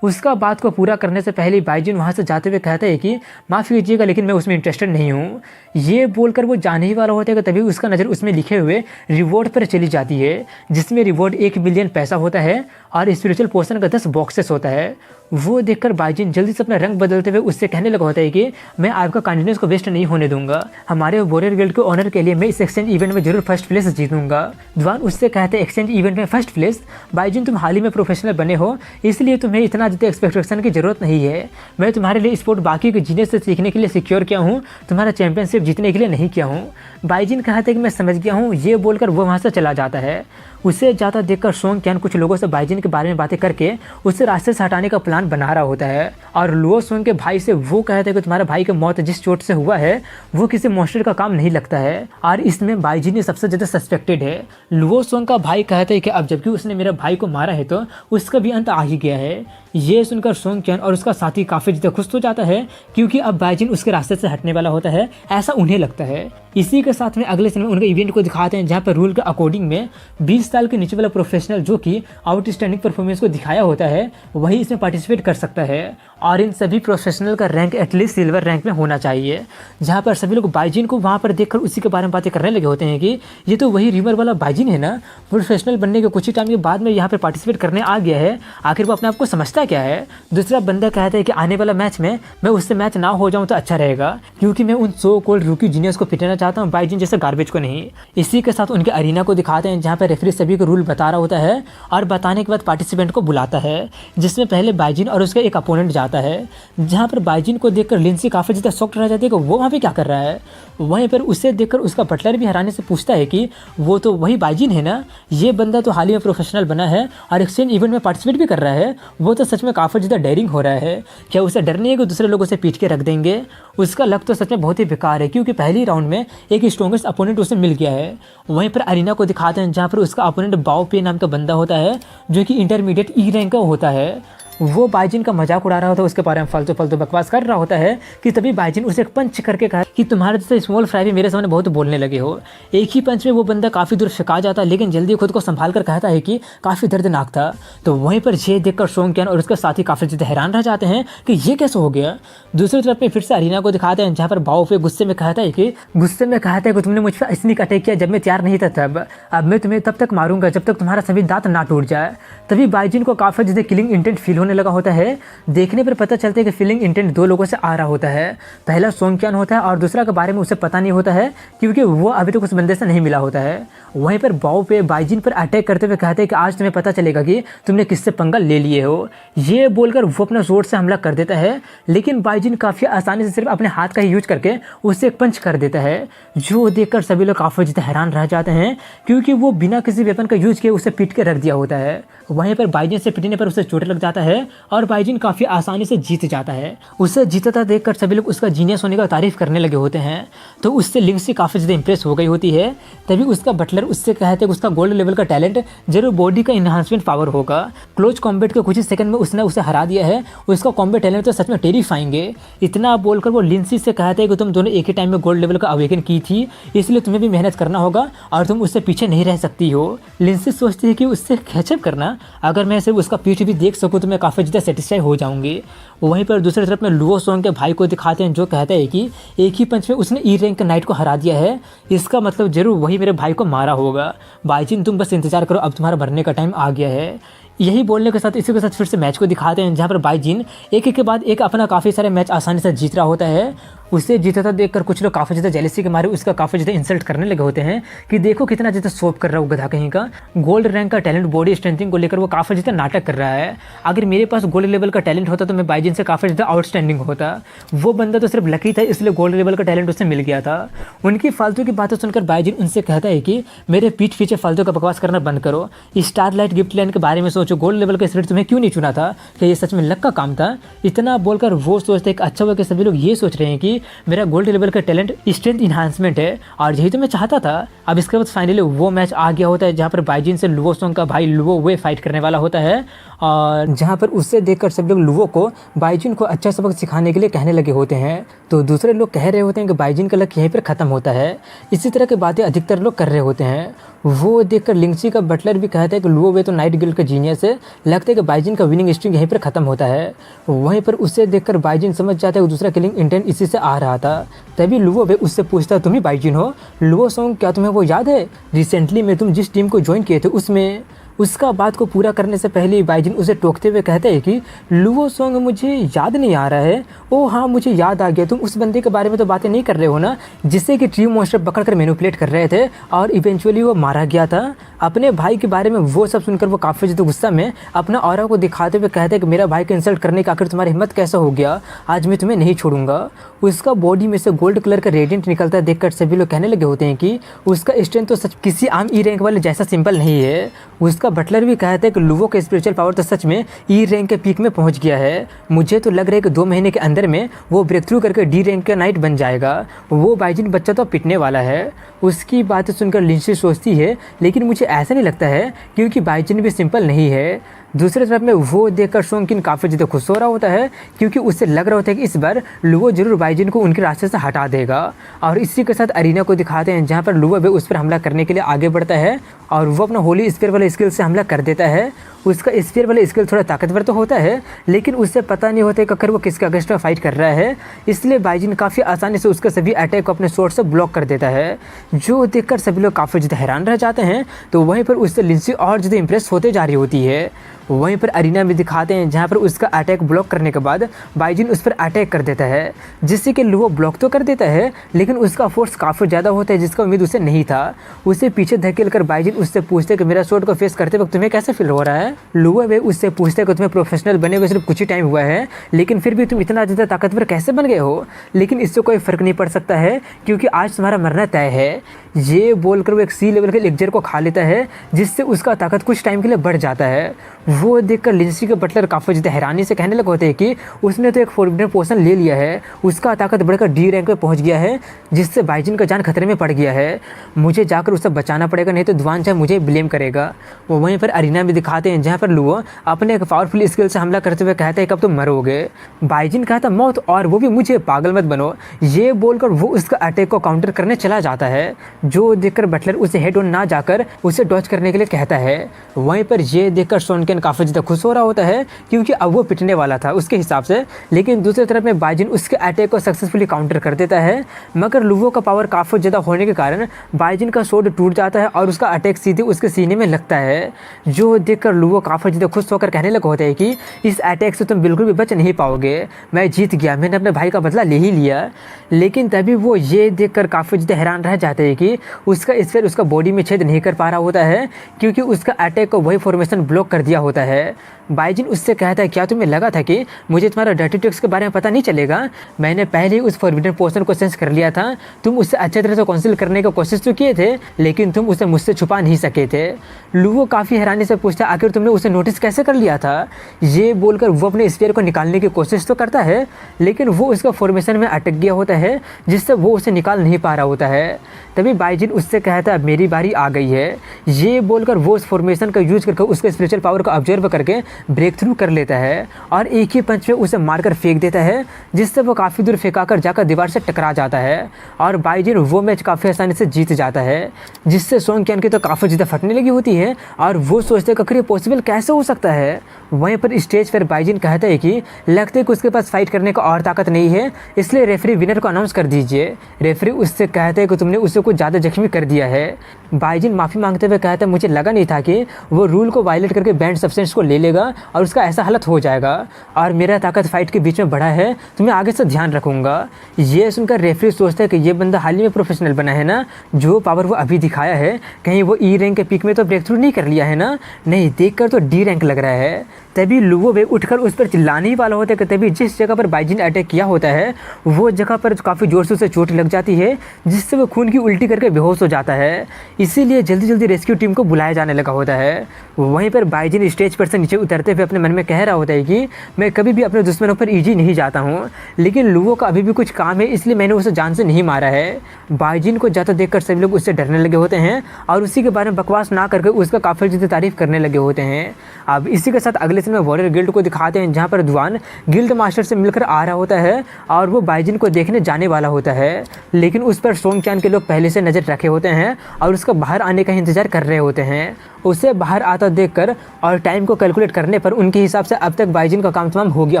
उसका बात को पूरा करने से पहले बाइजिन वहाँ से जाते हुए कहता है कि माफ़ कीजिएगा लेकिन मैं उसमें इंटरेस्टेड नहीं हूँ। ये बोलकर वो जाने ही वाला होता है कि तभी उसका नज़र उसमें लिखे हुए रिवॉर्ड पर चली जाती है जिसमें रिवॉर्ड 1 मिलियन पैसा होता है और स्पिरिचुअल पोर्शन का 10 बॉक्सेस होता है। वो देखकर बाइजिन जल्दी से अपना रंग बदलते हुए उससे कहने लगा होता है कि मैं आपका कॉन्फिडेंस को वेस्ट नहीं होने दूंगा। हमारे वॉरियर गिल्ड के ऑनर के लिए मैं इस एक्सचेंज इवेंट में जरूर फर्स्ट प्लेस जीतूंगा। दुआन उससे कहते हैं एक्सचेंज इवेंट में फर्स्ट प्लेस। बाइजिन तुम हाल ही में प्रोफेशनल बने हो इसलिए तुम्हें इतना इतना ज़्यादा एक्सपेक्टेशन की ज़रूरत नहीं है। मैं तुम्हारे लिए स्पोर्ट बाकी के जीने से सीखने के लिए सिक्योर किया हूँ, तुम्हारा चैंपियनशिप जीतने के लिए नहीं किया हूँ। बाइजिन कहते हैं कि मैं समझ गया हूँ। ये बोलकर वो वहाँ से चला जाता है। उसे जाता देखकर सोंग क्यान कुछ लोगों से बाइजिन के बारे में बातें करके उसे रास्ते से हटाने का प्लान बना रहा होता है। और लुओ सोंग के भाई से वो कहते हैं कि तुम्हारे भाई की मौत जिस चोट से हुआ है वो किसी मॉन्स्टर का काम नहीं लगता है, और इसमें बाइजिन ही सबसे ज़्यादा सस्पेक्टेड है। लुओ सोंग का भाई कहते हैं कि अब जबकि उसने मेरे भाई को मारा है तो उसका भी अंत आ ही गया है। ये सुनकर सोंग क्यान और उसका साथी काफ़ी ज़्यादा खुश हो जाता है, क्योंकि अब बाइजिन उसके रास्ते से हटने वाला होता है, ऐसा उन्हें लगता है। इसी के साथ में अगले सीन में उनके इवेंट को दिखाते हैं, जहाँ पर रूल के अकॉर्डिंग में 20 साल के नीचे वाला प्रोफेशनल जो कि आउटस्टैंडिंग परफॉर्मेंस को दिखाया होता है वही इसमें पार्टिसिपेट कर सकता है। और इन सभी प्रोफेशनल का रैंक एटलीस्ट सिल्वर रैंक में होना चाहिए। जहाँ पर सभी लोग बाइजिन को वहाँ पर देखकर उसी के बारे में बातें करने लगे होते हैं कि ये तो वही रीमर वाला बाइजिन है ना, प्रोफेशनल बनने के कुछ ही टाइम के बाद में यहाँ पर पार्टिसिपेट करने आ गया है, आखिर वो अपने आप को समझता क्या है। दूसरा बंदा कहता है कि आने वाला मैच में मैं उससे मैच ना हो जाऊँ तो अच्छा रहेगा, क्योंकि मैं उन सो कोल्ड रूकी जीनियस को पिटाना चाहता हूँ, बाइजिन जैसे गार्बेज को नहीं। इसी के साथ उनके अरीना को दिखाते हैं, जहाँ पर रेफरी सभी को रूल बता रहा होता है और बताने के बाद पार्टिसिपेंट को बुलाता है, जिसमें पहले बाइजिन और उसका एक अपोनेंट जाता है। जहाँ पर बाइजिन को देखकर लिंसी काफ़ी ज़्यादा शॉक्ड रह जाती है कि वो वहाँ पे क्या कर रहा है। वहीं पर उसे देखकर उसका बटलर भी हैरानी से पूछता है कि वो तो वही बाइजिन है ना, ये बंदा तो हाल ही में प्रोफेशनल बना है और एक्सचेंज इवेंट में पार्टिसिपेट भी कर रहा है, वो तो सच में काफ़ी ज़्यादा डेयरिंग हो रहा है। क्या उसे डर नहीं है कि दूसरे लोगों से पीट के रख देंगे? उसका लक तो सच में बहुत ही बेकार है, क्योंकि पहली राउंड में एक स्ट्रॉन्गेस्ट अपोनेंट उसे मिल गया है। वहीं पर अरीना को दिखाते हैं, जहाँ पर उसका अपोनेंट बाओ पे नाम का बंदा होता है, जो कि इंटरमीडिएट ई रैंक का होता है। वो बाइजिन का मजाक उड़ा रहा होता है, उसके बारे में फालतू बकवास कर रहा होता है कि तभी बाइजिन उसे एक पंच करके कहा कि तुम्हारे जैसे स्मॉल फ्राई भी मेरे सामने बहुत बोलने लगे हो। एक ही पंच में वो बंदा काफ़ी दूर फेंका जाता है, लेकिन जल्दी खुद को संभाल कर कहता है कि काफ़ी दर्दनाक था। तो वहीं पर ये देखकर सोंग क्यान और उसके साथी काफ़ी ज़्यादा हैरान रह जाते हैं कि ये कैसे हो गया। दूसरी तरफ में फिर से अरीना को दिखाते हैं, जहाँ पर बाओ पे गुस्से में कहता है कि तुमने मुझ पर स्नीक अटैक किया जब मैं तैयार नहीं था, तब अब मैं तुम्हें तब तक मारूंगा जब तक तुम्हारा सभी दांत ना टूट जाए। तभी बाइजिन को काफ़ी ज़्यादा किलिंग इंटेंट फील होने लगा होता है। देखने पर पता चलता है कि फीलिंग इंटेंट दो लोगों से आ रहा होता है। पहला सोंग क्यान होता है और दूसरा के बारे में उसे पता नहीं होता है, क्योंकि वो अभी तक उस बंदे से नहीं मिला होता है। वहीं पर बाओ पे बाइजिन पर अटैक करते हुए कहते हैं कि आज तुम्हें पता चलेगा कि तुमने किससे पंगा ले लिए हो। ये बोलकर वो अपना जोर से हमला कर देता है, लेकिन बाइजिन काफ़ी आसानी से सिर्फ अपने हाथ का ही यूज करके उससे एक पंच कर देता है, जो देखकर सभी लोग काफ़ी ज़्यादा हैरान रह जाते हैं, क्योंकि वो बिना किसी वेपन का यूज किए उसे पीट के रख दिया होता है। वहीं पर बाइजिन से पिटने पर उसे चोट लग जाता है और बाइजिन काफ़ी आसानी से जीत जाता है। उसे जीतता देखकर सभी लोग उसका जीनियस होने का तारीफ करने लगे होते हैं, तो उससे लिंसी काफ़ी ज़्यादा इंप्रेस हो गई होती है। तभी उसका बटलर उससे कहते हैं कि उसका गोल्ड लेवल का टैलेंट जरूर बॉडी का इन्हांसमेंट पावर होगा। क्लोज कॉम्बैट के कुछ ही सेकंड में उसने उसे हरा दिया है, उसका कॉम्बैट टैलेंट तो सच में टेरिफाइंग है। इतना बोलकर वो लिंसी से कहते हैं कि तुम दोनों एक ही टाइम में गोल्ड लेवल का अवेकन की थी, इसलिए तुम्हें भी मेहनत करना होगा और तुम उससे पीछे नहीं रह सकती हो। लिंसी सोचती है कि उससे कैचअप करना, अगर मैं सिर्फ उसका पीठ भी देख सकूँ तो मैं काफ़ी ज़्यादा सेटिस्फाई हो जाऊँगी। वहीं पर दूसरी तरफ में लुओ सोंग के भाई को दिखाते हैं, जो कहता है कि एक ही पंच में उसने ई रैंक नाइट को हरा दिया है, इसका मतलब जरूर वही मेरे भाई को मारा होगा। बाइजिन तुम बस इंतजार करो, अब तुम्हारा भरने का टाइम आ गया है। यही बोलने के साथ इसी के साथ फिर से मैच को दिखाते हैं, जहाँ पर बाइजिन एक के बाद एक अपना काफ़ी सारे मैच आसानी से जीत रहा होता है। उसे जीतता देखकर कुछ लोग काफ़ी ज़्यादा जेलसी के मारे उसका काफ़ी ज़्यादा इंसल्ट करने लगे होते हैं कि देखो कितना ज़्यादा सोप कर रहा है गधा कहीं का। गोल्ड रैंक का टैलेंट बॉडी स्ट्रेंथिंग को लेकर वो काफ़ी ज़्यादा नाटक कर रहा है। अगर मेरे पास गोल्ड लेवल का टैलेंट होता तो मैं बाइजिन से काफ़ी ज़्यादा आउटस्टैंडिंग होता। वो बंदा तो सिर्फ लकी था, इसलिए गोल्ड लेवल का टैलेंट उससे मिल गया था। उनकी फालतू की बातें सुनकर बाइजिन उनसे कहता है कि मेरे पीठ पीछे फालतू का बकवास करना बंद करो, स्टारलाइट गिफ्ट लैंड के बारे में सोचो, गोल्ड लेवल का स्पिरिट तुम्हें क्यों नहीं चुना था, कि ये सच में लक का काम था। इतना बोलकर वो सोचते हैं कि अच्छा हुआ कि सभी लोग ये सोच रहे हैं कि मेरा गोल्ड लेवल का टैलेंट स्ट्रेंथ इन्हांसमेंट है, और यही तो मैं चाहता था। अब इसके बाद फाइनली वो मैच आ गया होता है, जहाँ पर बाइजिन से लुओ सोंग का भाई लुओ वे फाइट करने वाला होता है, और जहाँ पर उससे देखकर सब लोग लुओ को बाइजिन को अच्छा सबक सिखाने के लिए कहने लगे होते हैं। तो दूसरे लोग कह रहे होते हैं कि बाइजिन का लक यहीं पर ख़त्म होता है। इसी तरह की बातें अधिकतर लोग कर रहे होते हैं। वो देखकर लिंसी का बटलर भी कहता है कि लुओ वे तो नाइट गिल्ड का जीनियस है, लगता है कि बाइजिन का विनिंग स्ट्रीक यहीं पर ख़त्म होता है। वहीं पर उसे देखकर बाइजिन समझ जाता है कि दूसरा किलिंग इंटेंट इसी से आ रहा था। तभी लुओ वे उससे पूछता, तुम ही बाइजिन हो? लुओ सोंग, क्या तुम्हें वो याद है रिसेंटली में तुम जिस टीम को ज्वाइन किए थे उसमें? उसका बात को पूरा करने से पहले बाइजिन उसे टोकते हुए कहते हैं कि लुओ सोंग मुझे याद नहीं आ रहा है। ओ हाँ, मुझे याद आ गया, तुम उस बंदे के बारे में तो बातें नहीं कर रहे हो ना जिससे कि ट्री मॉन्स्टर पकड़कर मैनिपुलेट कर रहे थे और इवेंचुअली वो मारा गया था। अपने भाई के बारे में वो सब सुनकर वो काफ़ी ज़्यादा गुस्सा में अपना ऑरा को दिखाते हुए कहते हैं कि मेरा भाई को इंसल्ट करने का आखिर तुम्हारी हिम्मत कैसा हो गया, आज मैं तुम्हें नहीं छोड़ूंगा। उसका बॉडी में से गोल्ड कलर का रेडिएंट निकलता देखकर सभी लोग कहने लगे होते हैं कि उसका स्ट्रेंथ तो सच किसी आम ई रैंक वाले जैसा सिंपल नहीं है। उसका बटलर भी कहता है कि लुवो का स्पिरिचुअल पावर तो सच में ई रैंक के पीक में पहुंच गया है। मुझे तो लग रहा है कि 2 महीने के अंदर में वो ब्रेक थ्रू करके डी रैंक का नाइट बन जाएगा। वो बाइजिन बच्चा तो पिटने वाला है। उसकी बातें सुनकर लिंसी सोचती है, लेकिन मुझे ऐसा नहीं लगता है क्योंकि बाइजिन भी सिंपल नहीं है। दूसरी तरफ में वो देखकर सोंगकिन काफ़ी ज़्यादा खुश हो रहा होता है क्योंकि उससे लग रहा होता है कि इस बार लुवो जरूर बाइजिन को उनके रास्ते से हटा देगा। और इसी के साथ अरीना को दिखाते हैं जहाँ पर लुवो भी उस पर हमला करने के लिए आगे बढ़ता है और वो अपना होली स्फीयर वाले स्किल से हमला कर देता है। उसका स्फीयर वाला स्किल थोड़ा ताकतवर तो होता है, लेकिन उससे पता नहीं होता कि अगर वो किसके अगेंस्ट में फाइट कर रहा है, इसलिए बाइजिन काफ़ी आसानी से उसका सभी अटैक को अपने स्वॉर्ड से ब्लॉक कर देता है। जो देखकर सभी लोग काफ़ी ज़्यादा हैरान रह जाते हैं। तो वहीं पर उससे लिंसी और ज़्यादा इंप्रेस होते जा रही होती है। वहीं पर अरीना में दिखाते हैं जहाँ पर उसका अटैक ब्लॉक करने के बाद बाइजिन उस पर अटैक कर देता है, जिससे कि लुवो ब्लॉक तो कर देता है लेकिन उसका फोर्स काफ़ी ज़्यादा होता है जिसका उम्मीद उसे नहीं था। उसे पीछे धकेल कर बाइजिन उससे पूछते कि मेरा स्वॉर्ड को फेस करते वक्त तुम्हें कैसे फील हो रहा है। लुवो वे उससे पूछते कि तुम्हें प्रोफेशनल बने हुए सिर्फ कुछ ही टाइम हुआ है, लेकिन फिर भी तुम इतना ज़्यादा ताकतवर कैसे बन गए हो। लेकिन इससे कोई फ़र्क नहीं पड़ सकता है क्योंकि आज तुम्हारा मरना तय है। ये बोलकर वो एक सी लेवल के एलिक्सर को खा लेता है जिससे उसका ताकत कुछ टाइम के लिए बढ़ जाता है। वो देखकर लिंसी के बटलर काफ़ी ज़्यादा हैरानी से कहने लगे होते हैं कि उसने तो एक फॉरबिडन पोशन ले लिया है, उसका ताकत बढ़कर डी रैंक पे पहुंच गया है जिससे बाइजिन का जान खतरे में पड़ गया है। मुझे जाकर उसे बचाना पड़ेगा, नहीं तो दुआन चाहे मुझे ब्लेम करेगा। वो वहीं पर अरीना भी दिखाते हैं जहाँ पर लुवो अपने एक पावरफुल स्किल से हमला करते हुए कहते हैं कब तुम मरोगे। बाइजिन कहता मौत, और वो भी मुझे, पागल मत बनो। ये बोलकर वो उसका अटैक को काउंटर करने चला जाता है, जो देखकर बटलर उसे हेड ऑन ना जाकर उसे डॉज करने के लिए कहता है। वहीं पर ये देखकर सोनकेन काफ़ी ज़्यादा खुश हो रहा होता है क्योंकि अब वो पिटने वाला था उसके हिसाब से। लेकिन दूसरी तरफ में बाइजिन उसके अटैक को सक्सेसफुली काउंटर कर देता है, मगर लुवो का पावर काफ़ी ज़्यादा होने के कारण बाइजिन का स्वॉर्ड टूट जाता है और उसका अटैक सीधे उसके सीने में लगता है। जो देखकर लुवो काफ़ी ज़्यादा खुश होकर कहने लगा होता है कि इस अटैक से तुम बिल्कुल भी बच नहीं पाओगे, मैं जीत गया, मैंने अपने भाई का बदला ले ही लिया। लेकिन तभी वो ये देखकर काफ़ी ज़्यादा हैरान रह जाते हैं कि उसका स्फीयर उसका बॉडी में छेद नहीं कर पा रहा होता है क्योंकि उसका अटैक को वही फॉर्मेशन ब्लॉक कर दिया होता है। बाइजिन उससे कहता है क्या तुम्हें लगा था कि मुझे तुम्हारा डर्टी ट्रिक्स के बारे में पता नहीं चलेगा, मैंने पहले ही उस फॉरबिडन पोशन को सेंस कर लिया था। तुम उससे अच्छे तरह से काउंसिल करने की कोशिश तो किए थे लेकिन तुम उसे मुझसे छुपा नहीं सके थे। लुवो काफ़ी हैरानी से पूछता आखिर तुमने उसे नोटिस कैसे कर लिया था। ये बोलकर वो अपने स्फीयर को निकालने की कोशिश तो करता है लेकिन वो उसका फॉर्मेशन में अटक गया होता है जिससे वो उसे निकाल नहीं पा रहा होता है। तभी बाइजिन उससे कहता है मेरी बारी आ गई है। ये बोलकर वो उस फॉर्मेशन का यूज करके उसके स्पिरिचुअल पावर को ऑब्जर्व करके ब्रेक थ्रू कर लेता है और एक ही पंच में उसे मारकर फेंक देता है जिससे वो काफ़ी दूर फेंकाकर जाकर दीवार से टकरा जाता है और बाइजिन वो मैच काफ़ी आसानी से जीत जाता है, जिससे सोंगक्यान की तो काफ़ी ज़्यादा फटने लगी होती है और वो सोचते हैं कि ये पॉसिबल कैसे हो सकता है। वहीं पर स्टेज पर बाइजिन कहता है कि लगता है कि उसके पास फाइट करने का और ताकत नहीं है, इसलिए रेफरी विनर को अनाउंस कर दीजिए। रेफरी उससे कहते हैं कि तुमने उसे कुछ ज़्यादा जख्मी कर दिया है। बाइजिन माफ़ी मांगते हुए कहता है मुझे लगा नहीं था कि वो रूल को वायलेट करके बैंड सब्सटेंस को ले लेगा और उसका ऐसा हालत हो जाएगा, और मेरा ताकत फाइट के बीच में बढ़ा है तो मैं आगे से ध्यान रखूंगा। ये सुनकर रेफरी सोचता है कि ये बंदा हाल ही में प्रोफेशनल बना है ना, जो पावर वो अभी दिखाया है कहीं वो ई रैंक के पीक में तो ब्रेक थ्रू नहीं कर लिया है ना, नहीं देखकर तो डी रैंक लग रहा है। तभी लुवो वे उठकर उस पर चिल्लाने ही वाला होता है कि तभी जिस जगह पर बाइजिन अटैक किया होता है वो जगह पर काफ़ी जोर से उसे चोट लग जाती है जिससे वो खून की उल्टी करके बेहोश हो जाता है। इसीलिए जल्दी जल्दी रेस्क्यू टीम को बुलाया जाने लगा होता है। वहीं पर बाइजिन स्टेज पर से नीचे उतरते हुए अपने मन में कह रहा होता है कि मैं कभी भी अपने दुश्मनों पर ईजी नहीं जाता हूँ, लेकिन लुवो का अभी भी कुछ काम है इसलिए मैंने उसे जान से नहीं मारा है। बाइजिन को जाता देखकर सभी लोग उससे डरने लगे होते हैं और उसी के बारे में बकवास ना करके उसका काफ़ी ज़्यादा तारीफ करने लगे होते हैं। अब इसी के साथ अगले सीन में वॉरियर गिल्ड को दिखाते हैं जहाँ पर दुआन गिल्ड मास्टर से मिलकर आ रहा होता है और वो बाइजिन को देखने जाने वाला होता है, लेकिन उस पर सोंग चान के लोग पहले से नज़र रखे होते हैं और उसका बाहर आने का इंतजार कर रहे होते हैं। उसे बाहर आता देखकर और टाइम को कैलकुलेट करने पर उनके हिसाब से अब तक बाइजिन का काम तमाम हो गया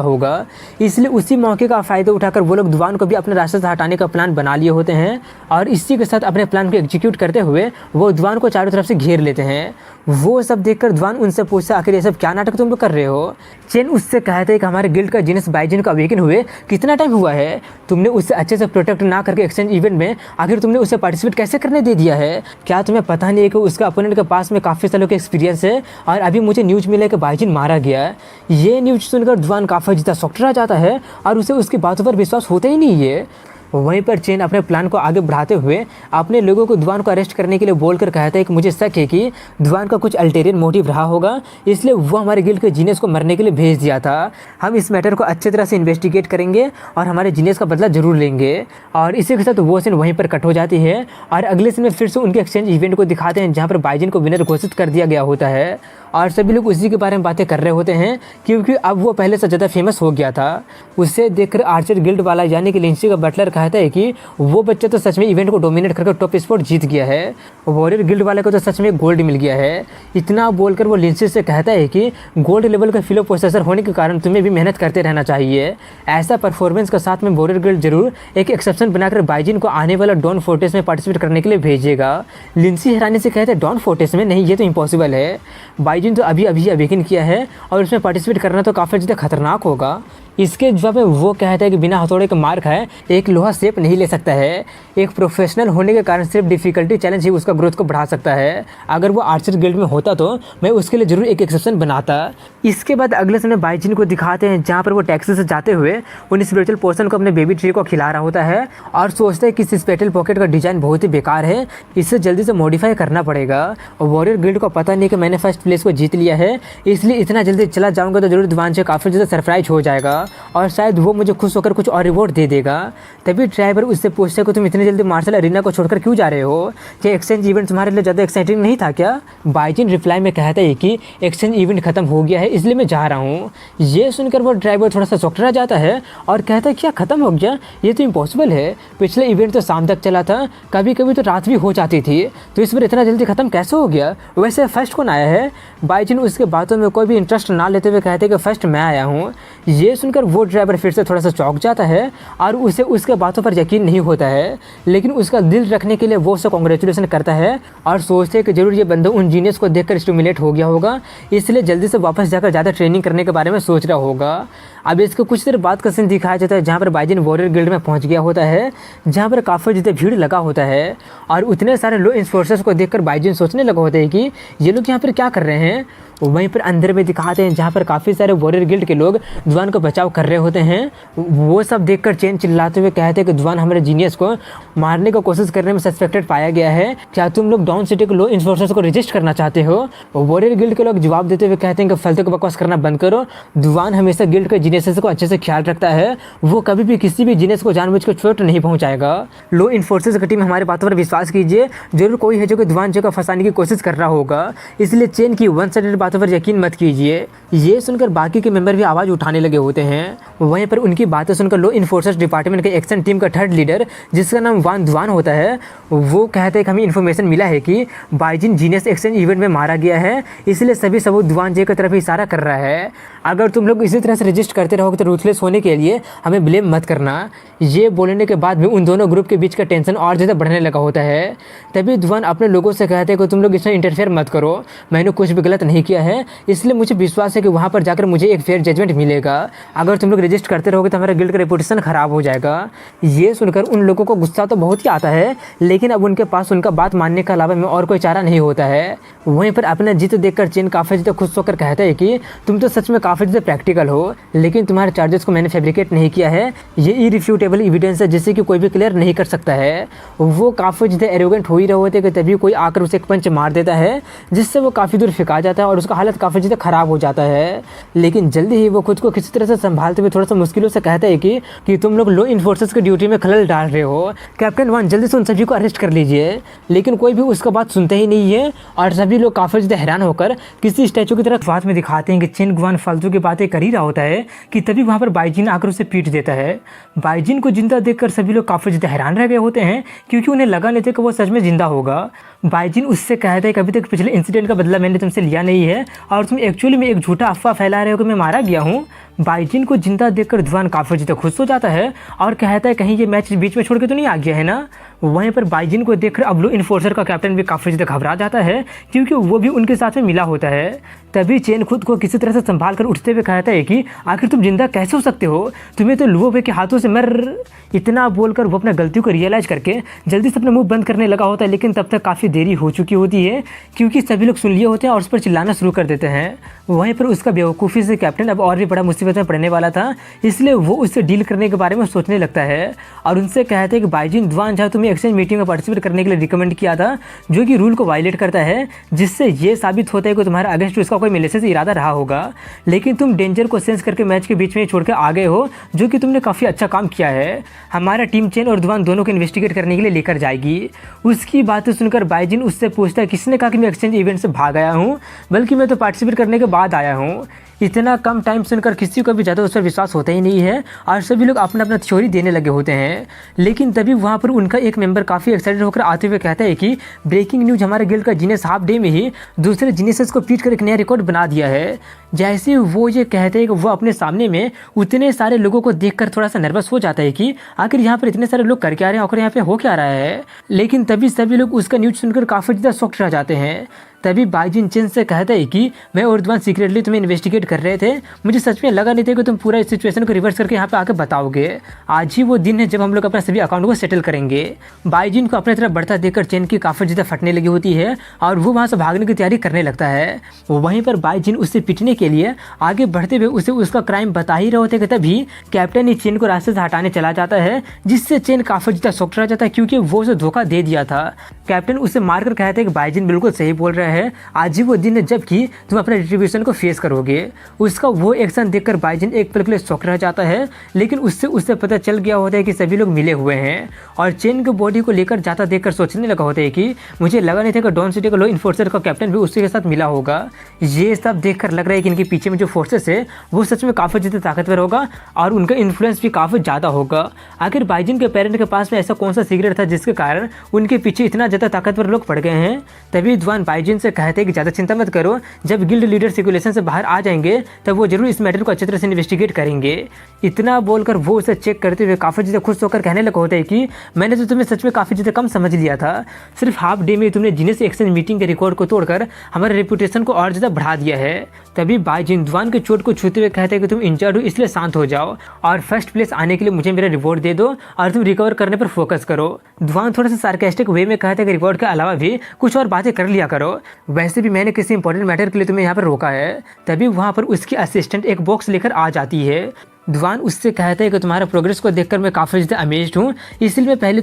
होगा, इसलिए उसी मौके का फ़ायदा उठाकर वो लोग दुआन को भी अपने रास्ते से हटाने का प्लान बना लिए होते हैं और इसी के साथ अपने प्लान को एग्जीक्यूट करते हुए वो दुआन को चारों तरफ से घेर लेते हैं। वो सब देखकर दुआन उनसे पूछता है आखिर ये सब क्या नाटक तुम लोग कर रहे हो। चेन उससे कहते हैं कि हमारे गिल्ड का जीनस बाइजिन का अवेकन हुए कितना टाइम हुआ है, तुमने उससे अच्छे से प्रोटेक्ट ना करके एक्सचेंज इवेंट में आखिर तुमने उसे पार्टिसिपेट कैसे करने दे दिया है। क्या तुम्हें पता नहीं है कि उसका अपोनेंट के पास में काफ़ी सालों का एक्सपीरियंस है और अभी मुझे न्यूज़ मिला कि बाइजिन मारा गया है। ये न्यूज़ सुनकर दुआन काफ़ी ज़्यादा शॉक्ड रह जाता है और उसे उसकी बातों पर विश्वास होता ही नहीं है। वहीं पर चेन अपने प्लान को आगे बढ़ाते हुए अपने लोगों को दुआन को अरेस्ट करने के लिए बोलकर कहता है कि मुझे शक है कि दुआन का कुछ अल्टेरियन मोटिव रहा होगा, इसलिए वो हमारे गिल्ड के जीनियस को मरने के लिए भेज दिया था। हम इस मैटर को अच्छी तरह से इन्वेस्टिगेट करेंगे और हमारे जीनियस का बदला जरूर लेंगे। और इसी के साथ वो सीन वहीं पर कट हो जाती है और अगले सीन में फिर से उनके एक्सचेंज इवेंट को दिखाते हैं जहाँ पर बाइजिन को विनर घोषित कर दिया गया होता है और सभी लोग उसी के बारे में बातें कर रहे होते हैं क्योंकि अब वो पहले से ज़्यादा फेमस हो गया था। उसे देखकर आर्चर गिल्ड वाला यानी कि लिंसी का बटलर कहता है कि वो बच्चा तो सच में इवेंट को डोमिनेट करके टॉप स्पॉट जीत गया है, वॉरियर गिल्ड वाले को तो सच में गोल्ड मिल गया है। इतना बोलकर वो लिंसी से कहता है कि गोल्ड लेवल का फिलो प्रोसेसर होने के कारण तुम्हें भी मेहनत करते रहना चाहिए। ऐसा परफॉर्मेंस के साथ में वॉरियर गिल्ड जरूर एक एक्सेप्शन बनाकर बाइजिन को आने वाला डॉन फोर्टेस में पार्टिसिपेट करने के लिए भेजेगा। लिंसी हैरानी से कहते हैं डॉन फोर्टेस में नहीं, ये तो इम्पॉसिबल है, बाइजिन तो अभी अभी अवेकन किया है और उसमें पार्टिसिपेट करना तो काफ़ी ज़्यादा खतरनाक होगा। इसके जवाब में वो कहता है कि बिना हथौड़े के मार खाए एक लोहा शेप नहीं ले सकता है। एक प्रोफेशनल होने के कारण सिर्फ डिफ़िकल्टी चैलेंज ही उसका ग्रोथ को बढ़ा सकता है। अगर वो आर्चर गिल्ड में होता तो मैं उसके लिए जरूर एक एक्सेप्शन बनाता। इसके बाद अगले समय बाइजिन को दिखाते हैं जहाँ पर वो टैक्सी से जाते हुए उन स्पिरिचुअल पर्सन को अपने बेबी ट्री को खिला रहा होता है और सोचता है कि इस स्पेशल पॉकेट का डिज़ाइन बहुत ही बेकार है, इसे जल्दी से मॉडिफाई करना पड़ेगा। और वॉरियर गिल्ड को पता नहीं कि मैंने फर्स्ट प्लेस को जीत लिया है, इसलिए इतना जल्दी चला जाऊँगा तो जरूर दुआन से काफ़ी ज़्यादा सरप्राइज हो जाएगा और शायद वो मुझे खुश होकर कुछ और रिवॉर्ड दे देगा। तभी ड्राइवर उससे पूछता है कि तुम इतनी जल्दी मार्शल अरीना को छोड़कर क्यों जा रहे हो, क्या एक्सचेंज इवेंट तुम्हारे लिए ज़्यादा एक्साइटिंग नहीं था क्या। बाइजिन रिप्लाई में कहता है कि एक्सचेंज इवेंट खत्म हो गया है इसलिए मैं जा रहा हूँ। ये सुनकर वो ड्राइवर थोड़ा सा शॉक्ड रह जाता है और कहता है क्या खत्म हो गया, ये तो इम्पॉसिबल है, पिछले इवेंट तो शाम तक चला था, कभी कभी तो रात भी हो जाती थी, तो इस बार इतना जल्दी खत्म कैसे हो गया, वैसे फर्स्ट कौन आया है। बाइजिन उसके बातों में कोई भी इंटरेस्ट ना लेते हुए कहते हैं कि फर्स्ट मैं आया हूँ। ये सुनकर वो ड्राइवर फिर से थोड़ा सा चौंक जाता है और उसे उसके बातों पर यकीन नहीं होता है, लेकिन उसका दिल रखने के लिए वो उसे कॉन्ग्रेचुलेसन करता है और सोचते हैं कि जरूर ये बंदा उन जीनियस को देखकर स्टिमुलेट हो गया होगा, इसलिए जल्दी से वापस जाकर ज़्यादा ट्रेनिंग करने के बारे में सोच रहा होगा। अब इसको कुछ देर बाद का सीन दिखाया जाता है जहाँ पर बाइजिन वॉरियर गिल्ड में पहुँच गया होता है जहाँ पर काफ़ी ज़्यादा भीड़ लगा होता है और उतने सारे लो इंफोर्सर्स को देखकर बाइजिन सोचने लगा होता है कि ये लोग यहाँ पर क्या कर रहे हैं। वहीं पर अंदर में दिखाते हैं जहाँ पर काफ़ी सारे वॉरियर गिल्ड के लोग दुआन को बचाव कर रहे होते हैं। वो सब देखकर चेन चिल्लाते हुए कहते हैं कि दुआन हमारे जीनियस को मारने की कोशिश करने में सस्पेक्टेड पाया गया है, क्या तुम लोग डाउन सिटी के लो इन्फोर्सर्स को रजिस्ट करना चाहते हो। वॉरियर गिल्ड के लोग जवाब देते हुए कहते हैं कि फालतू को बकवास करना बंद करो, दुआन हमेशा गिल्ड के जीनियस को अच्छे से ख्याल रखता है, वो कभी भी किसी भी जीनियस को जानबूझकर चोट नहीं पहुँचाएगा। लो इन्फोर्सर्स की टीम हमारे बातों पर विश्वास कीजिए, जरूर कोई है जो कि दुआन को फंसाने की कोशिश कर रहा होगा, इसलिए चेन की वन साइडेड बातों पर यकीन मत कीजिए। ये सुनकर बाकी के मेंबर भी आवाज़ उठाने लगे होते हैं। वहीं पर उनकी बातें सुनकर लो इन्फोर्सर्स डिपार्टमेंट के एक्शन टीम का थर्ड लीडर जिसका नाम वान दुआन होता है, वो कहते हैं कि हमें इन्फॉर्मेशन मिला है कि बाइजिन जीनियस एक्सचेंज इवेंट में मारा गया है, इसलिए सभी सबूत दुआन जे की तरफ इशारा कर रहा है। अगर तुम लोग इसी तरह से रजिस्ट करते रहोगे तो रूथलेस होने के लिए हमें ब्लेम मत करना। ये बोलने के बाद भी उन दोनों ग्रुप के बीच का टेंशन और ज़्यादा बढ़ने लगा होता है। तभी दुआन अपने लोगों से कहते हैं कि तुम लोग इसमें इंटरफेयर मत करो, मैंने कुछ भी गलत नहीं किया है, इसलिए मुझे विश्वास है कि वहाँ पर जाकर मुझे एक फेयर जजमेंट मिलेगा। अगर तुम लोग रजिस्ट करते रहोगे तो हमारा गिल्ड का रेपुटेशन ख़राब हो जाएगा। ये सुनकर उन लोगों को गुस्सा तो बहुत ही आता है, लेकिन अब उनके पास उनका बात मानने के अलावा में और कोई चारा नहीं होता है। वहीं पर अपना जीत देखकर चेन काफ़ी ज़्यादा खुश होकर कहता है कि तुम तो सच में काफ़ी काफ़ी ज़्यादा प्रैक्टिकल हो, लेकिन तुम्हारे चार्जेस को मैंने फैब्रिकेट नहीं किया है, ये इरिफ्यूटेबल एविडेंस है जिससे कि कोई भी क्लियर नहीं कर सकता है। वो काफ़ी ज़्यादा एरोगेंट हो ही रहे होते कि तभी कोई आकर उसे एक पंच मार देता है, जिससे वो काफ़ी दूर फेंका जाता है और उसका हालत काफ़ी ज़्यादा ख़राब हो जाता है। लेकिन जल्दी ही वो खुद को किसी तरह से संभालते हुए थोड़ा सा मुश्किलों से कहता है कि तुम लोग लॉ इन्फोर्सर्स की ड्यूटी में खलल डाल रहे हो, कैप्टन वन जल्दी से उन सभी को अरेस्ट कर लीजिए। लेकिन कोई भी उसका बात सुनते ही नहीं है और सभी लोग काफ़ी ज़्यादा हैरान होकर किसी स्टैचू की तरफ बात में दिखाते हैं कि चेन गुआन फालतू की बातें कर ही रहा होता है कि तभी वहाँ पर बाइजिन आकर उसे पीट देता है। बाइजिन को जिंदा देखकर सभी लोग काफ़ी ज़्यादा हैरान रह गए होते हैं क्योंकि उन्हें लगा नहीं था कि वो सच में जिंदा होगा। बाइजिन उससे कहता है कि अभी तक पिछले इंसिडेंट का बदला मैंने तुमसे लिया नहीं है और तुम एक्चुअली में एक झूठा अफवाह फैला रहे हो कि मैं मारा गया हूँ। बाइजिन को जिंदा देखकर धुआन काफ़ी ज़्यादा खुश हो जाता है और कहता है कहीं ये मैच बीच में छोड़ के तो नहीं आ गया है ना। वहीं पर बाइजिन को देखकर अब लॉ इन्फोर्सर का कैप्टन भी काफ़ी ज़्यादा घबरा जाता है क्योंकि वो भी उनके साथ में मिला होता है। तभी चेन खुद को किसी तरह से संभाल कर उठते हुए कहता है कि आखिर तुम जिंदा कैसे हो सकते हो, तुम्हें तो लुओ के हाथों से मर। इतना बोलकर वो अपना गलती को रियलाइज़ करके जल्दी से अपना मुंह बंद करने लगा होता है, लेकिन तब तक काफ़ी देरी हो चुकी होती है क्योंकि सभी लोग सुन लिए होते हैं और उस पर चिल्लाना शुरू कर देते हैं। वहीं पर उसका बेवकूफ़ी से कैप्टन अब और भी बड़ा मुसीबत में पड़ने वाला था, इसलिए वो उससे डील करने के बारे में सोचने लगता है और उनसे कहते हैं कि बाइजिन दुआन जहाँ तुम्हें एक्सचेंज मीटिंग में पार्टिसिपेट करने के लिए रिकमेंड किया था, जो कि रूल को वायलेट करता है, जिससे ये साबित होता है कि तुम्हारे अगेंस्ट उसका कोई मिलेसियस इरादा रहा होगा। लेकिन तुम डेंजर को सेंस करके मैच के बीच में छोड़ के आ गए हो, जो कि तुमने काफ़ी अच्छा काम किया है। हमारा टीम चेन और दुआन दोनों को इन्वेस्टिगेट करने के लिए लेकर जाएगी। उसकी बातें सुनकर बाइजिन उससे पूछता है किसने कहा कि मैं एक्सचेंज इवेंट से भाग आया हूँ, बल्कि मैं तो पार्टिसिपेट करने के बाद आया हूँ। इतना कम टाइम सुनकर किसी को भी ज़्यादा उस पर विश्वास होता ही नहीं है और सभी लोग अपना अपना थ्योरी देने लगे होते हैं। लेकिन तभी वहाँ पर उनका एक मेंबर काफ़ी एक्साइटेड होकर आते हुए कहता है कि ब्रेकिंग न्यूज़, हमारे गिल्ड का जीनियस हाफ डे में ही दूसरे जीनियस को पीट कर एक नया रिकॉर्ड बना दिया है। जैसे वो ये कहते हैं कि वो अपने सामने में उतने सारे लोगों को देखकर थोड़ा सा नर्वस हो जाता है कि आखिर यहाँ पर इतने सारे लोग कर क्या रहे हैं और यहाँ पे हो क्या रहा है। लेकिन तभी सभी लोग उसका न्यूज़ सुनकर काफ़ी ज़्यादा शॉक्ड रह जाते हैं। तभी बाइजिन चेन से कहता है कि मैं और दुआन सीक्रेटली तुम्हें इन्वेस्टिगेट कर रहे थे, मुझे सच में लगा नहीं था कि तुम पूरा इस सिचुएशन को रिवर्स करके यहाँ पे आके बताओगे। आज ही वो दिन है जब हम लोग अपना सभी अकाउंट को सेटल करेंगे। बाइजिन को अपने तरफ बढ़ता देखकर चेन की काफ़ी ज़्यादा फटने लगी होती है और वो वहाँ से भागने की तैयारी करने लगता है। वहीं पर बाइजिन उससे पिटने के लिए आगे बढ़ते हुए उसे उसका क्राइम बता ही रहे होते कि तभी कैप्टन ही चेन को रास्ते से हटाने चला जाता है, जिससे चेन काफ़ी ज़्यादा शॉक्ड रह जाता है क्योंकि वो उसे धोखा दे दिया था। कैप्टन उसे मारकर कहते हैं कि बाइजिन बिल्कुल सही बोल रहा है, आज ही वो दिन है जबकि तुम अपने रिट्रीब्यूशन को फेस करोगे। उसका वो एक्शन देखकर बाइजिन एक पल के लिए शॉक रह जाता है, लेकिन उससे पता चल गया होता है कि सभी लोग मिले हुए हैं और चेन की बॉडी को लेकर जाता देखकर सोचने लगा होता है कि मुझे लगा नहीं था कि डॉन सिटी का लॉ इन्फोर्सर का कैप्टन भी उसी के साथ मिला होगा। ये सब देखकर लग रहा है कि इनके पीछे में जो फोर्सेस है वो सच में काफ़ी ज़्यादा ताकतवर होगा और उनका इन्फ्लुएंस भी काफ़ी ज़्यादा होगा। आखिर बाइजिन के पेरेंट के पास में ऐसा कौन सा सीक्रेट था जिसके कारण उनके पीछे इतना ज़्यादा ताकतवर लोग पड़ गए हैं। तभी दुआन बाइजिन से कहते हैं कि ज़्यादा चिंता मत करो, जब गिल्ड लीडर सर्कुलेशन से बाहर आ जाएंगे तब वो जरूर इस मैटर को अच्छी तरह से इन्वेस्टिगेट करेंगे। इतना बोलकर वो उसे चेक करते हुए काफ़ी ज़्यादा खुश होकर कहने लगा होता है कि मैंने तो तुम्हें सच में काफ़ी ज़्यादा कम समझ लिया था, सिर्फ हाफ डे में तुमने जीनियस एक्सचेंज मीटिंग के रिकॉर्ड को तोड़कर हमारे रेपुटेशन को और ज़्यादा बढ़ा दिया है। तभी बाइजिन दुआन के चोट को छूते हुए कहते हैं कि तुम इंजर्ड हो इसलिए शांत हो जाओ और फर्स्ट प्लेस आने के लिए मुझे मेरा रिवॉर्ड दे दो और तुम रिकवर करने पर फोकस करो। दुआन थोड़ा सा सार्केस्टिक वे में कहते हैं कि रिवॉर्ड के अलावा भी कुछ और बातें कर लिया करो, वैसे भी मैंने किसी इंपॉर्टेंट मैटर के लिए तुम्हें यहाँ पर रोका है। तभी वहाँ पर उसकी असिस्टेंट एक बॉक्स लेकर आ जाती है। दुआन उससे कहता है कि तुम्हारा प्रोग्रेस को देखकर मैं काफ़ी ज़्यादा अमेज्ड हूँ, इसलिए मैं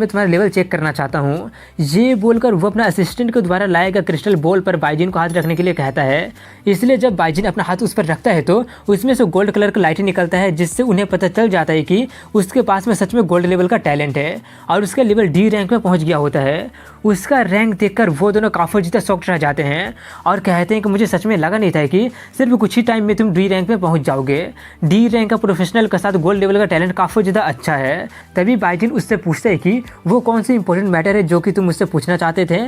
तुम्हारा लेवल चेक करना चाहता हूँ। ये बोलकर वो अपना असिस्टेंट के द्वारा लाए गए क्रिस्टल बॉल पर बाइजिन को हाथ रखने के लिए कहता है। इसलिए जब बाइजिन अपना हाथ उस पर रखता है तो उसमें से गोल्ड कलर का लाइट निकलता है, जिससे उन्हें पता चल जाता है कि उसके पास में सच में गोल्ड लेवल का टैलेंट है और उसका लेवल डी रैंक में पहुँच गया होता है। उसका रैंक देखकर वो दोनों काफ़ी ज़्यादा शॉक्ड रह जाते हैं और कहते हैं कि मुझे सच में लगा नहीं था कि सिर्फ कुछ ही टाइम में तुम डी रैंक में पहुँच जाओगे। डी रैंक का प्रोफेशनल के साथ गोल्ड लेवल का टैलेंट काफ़ी ज़्यादा अच्छा है। तभी बाइजिन उससे पूछते हैं कि वो कौन सी इंपॉर्टेंट मैटर है जो कि तुम मुझसे पूछना चाहते थे।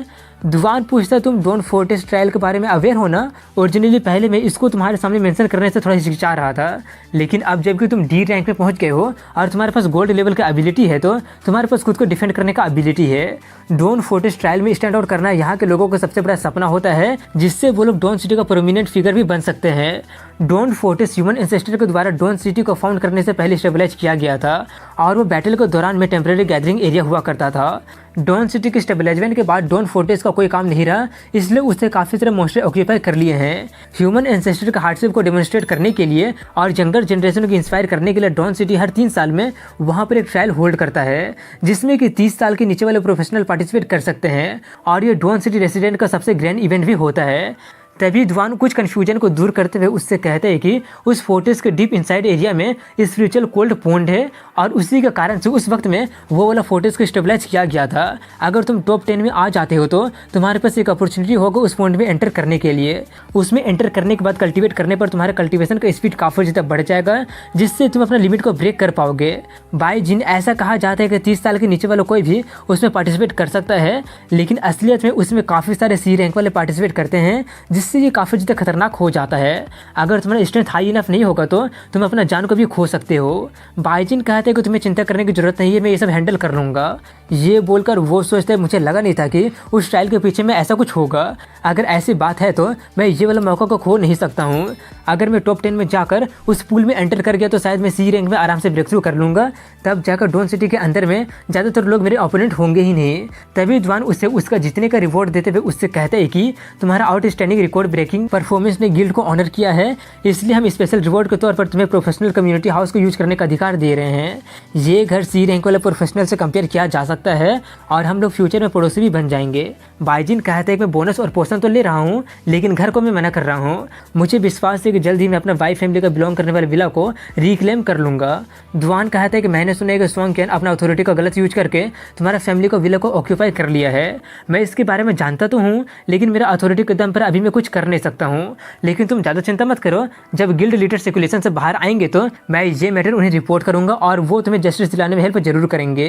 दुआन पूछता है तुम डॉन फोर्टिस ट्रायल के बारे में अवेयर हो ना। ओरिजिनली पहले मैं इसको तुम्हारे सामने मेंशन करने से थोड़ा हिचकिचा रहा था, लेकिन अब जबकि तुम डी रैंक में पहुंच गए हो और तुम्हारे पास गोल्ड लेवल का एबिलिटी है तो तुम्हारे पास खुद को डिफेंड करने का एबिलिटी है। डॉन फोर्टिस ट्रायल में स्टैंड आउट करना यहाँ के लोगों का सबसे बड़ा सपना होता है, जिससे वो लोग डॉन सिटी का प्रोमिनेंट फिगर भी बन सकते हैं। डॉन फोर्टिस ह्यूमन एंसेस्टर के द्वारा डॉन सिटी को फाउंड करने से पहले स्टेबलाइज किया गया था और वो बैटल के दौरान में टेम्परेरी गैदरिंग एरिया हुआ करता था। डॉन सिटी के स्टेबलाइजमेंट के बाद डॉन फोर्टिस का का कोई काम नहीं रहा, इसलिए उससे काफ़ी सारे मॉन्स्टर ऑक्यूपाई कर लिए हैं। ह्यूमन एंसेस्टर का हार्डशिप को डेमोन्स्ट्रेट करने के लिए और यंगर जनरेशन को इंस्पायर करने के लिए डॉन सिटी हर 3 साल में वहाँ पर एक ट्रायल होल्ड करता है, जिसमें कि 30 साल के नीचे वाले प्रोफेशनल पार्टिसिपेट कर सकते हैं और ये डॉन सिटी रेसिडेंट का सबसे ग्रैंड इवेंट भी होता है। तभी ध्वान कुछ कन्फ्यूजन को दूर करते हुए उससे कहते हैं कि उस फोर्ट्रेस के डीप इनसाइड एरिया में स्पिरिचुअल कोल्ड पॉन्ड है और उसी के कारण से उस वक्त में वो वाला फोर्ट्रेस को स्टेबलाइज किया गया था। अगर तुम टॉप 10 में आ जाते हो तो तुम्हारे पास एक अपॉर्चुनिटी होगा उस पॉन्ड में एंटर करने के लिए। उसमें एंटर करने के बाद कल्टीवेट करने पर तुम्हारे कल्टीवेशन का स्पीड काफ़ी ज़्यादा बढ़ जाएगा, जिससे तुम अपना लिमिट को ब्रेक कर पाओगे। बाय जिन ऐसा कहा जाता है कि 30 साल के नीचे वाला कोई भी उसमें पार्टिसिपेट कर सकता है, लेकिन असलियत में उसमें काफ़ी सारे सी रैंक वाले पार्टिसिपेट करते हैं, जिससे ये काफ़ी ज़्यादा खतरनाक हो जाता है। अगर तुम्हारा स्ट्रेंथ हाई इनफ नहीं होगा तो तुम अपना जान को भी खो सकते हो। बाइजिन कहते हैं कि तुम्हें चिंता करने की जरूरत नहीं है, मैं ये सब हैंडल कर लूँगा। ये बोलकर वो सोचते मुझे लगा नहीं था कि उस ट्रायल के पीछे में ऐसा कुछ होगा। अगर ऐसी बात है तो मैं ये वाला मौका को खो नहीं सकता हूँ। अगर मैं टॉप 10 में जाकर उस पूल में एंटर कर गया तो शायद मैं सी रैंक में आराम से ब्रेक थ्रू कर लूँगा। तब जाकर डॉन सिटी के अंदर में ज़्यादातर लोग मेरे ओपोनेंट होंगे ही नहीं। तभी ध्वान उससे उसका जीतने का रिवॉर्ड देते हुए उससे कहते हैं कि तुम्हारा आउटस्टैंडिंग रिकॉर्ड ब्रेकिंग परफॉर्मेंस ने गिल्ड को ऑनर किया है, इसलिए हम स्पेशल रिवॉर्ड के तौर पर तुम्हें प्रोफेशनल कम्युनिटी हाउस को यूज करने का अधिकार दे रहे हैं। ये घर सी रैंक वाले प्रोफेशनल से कंपेयर किया जा सकता है और हम लोग फ्यूचर में पड़ोसी भी बन जाएंगे। बाइजिन कहते हैं कि मैं बोनस और पोषण तो ले रहा हूँ, लेकिन घर को मैं मना कर रहा हूँ। मुझे विश्वास है कि जल्द ही मैं अपना वाइफ फैमिली का बिलोंग करने वाले विला को रिक्लेम कर लूँगा। ध्वान कहता है कि मैंने सुना है कि सोंगक्यान अपना अथॉरिटी का गलत यूज करके तुम्हारा फैमिली को विला को ऑक्यूपाई कर लिया है। मैं इसके बारे में जानता तो हूँ, लेकिन मेरा अथॉरिटी के दम पर अभी मैं कुछ कर नहीं सकता हूँ। लेकिन तुम ज़्यादा चिंता मत करो, जब गिल्ड लीडर सर्कुलेशन से बाहर आएंगे तो मैं ये मैटर उन्हें रिपोर्ट करूँगा और वो तुम्हें जस्टिस दिलाने में हेल्प जरूर करेंगे।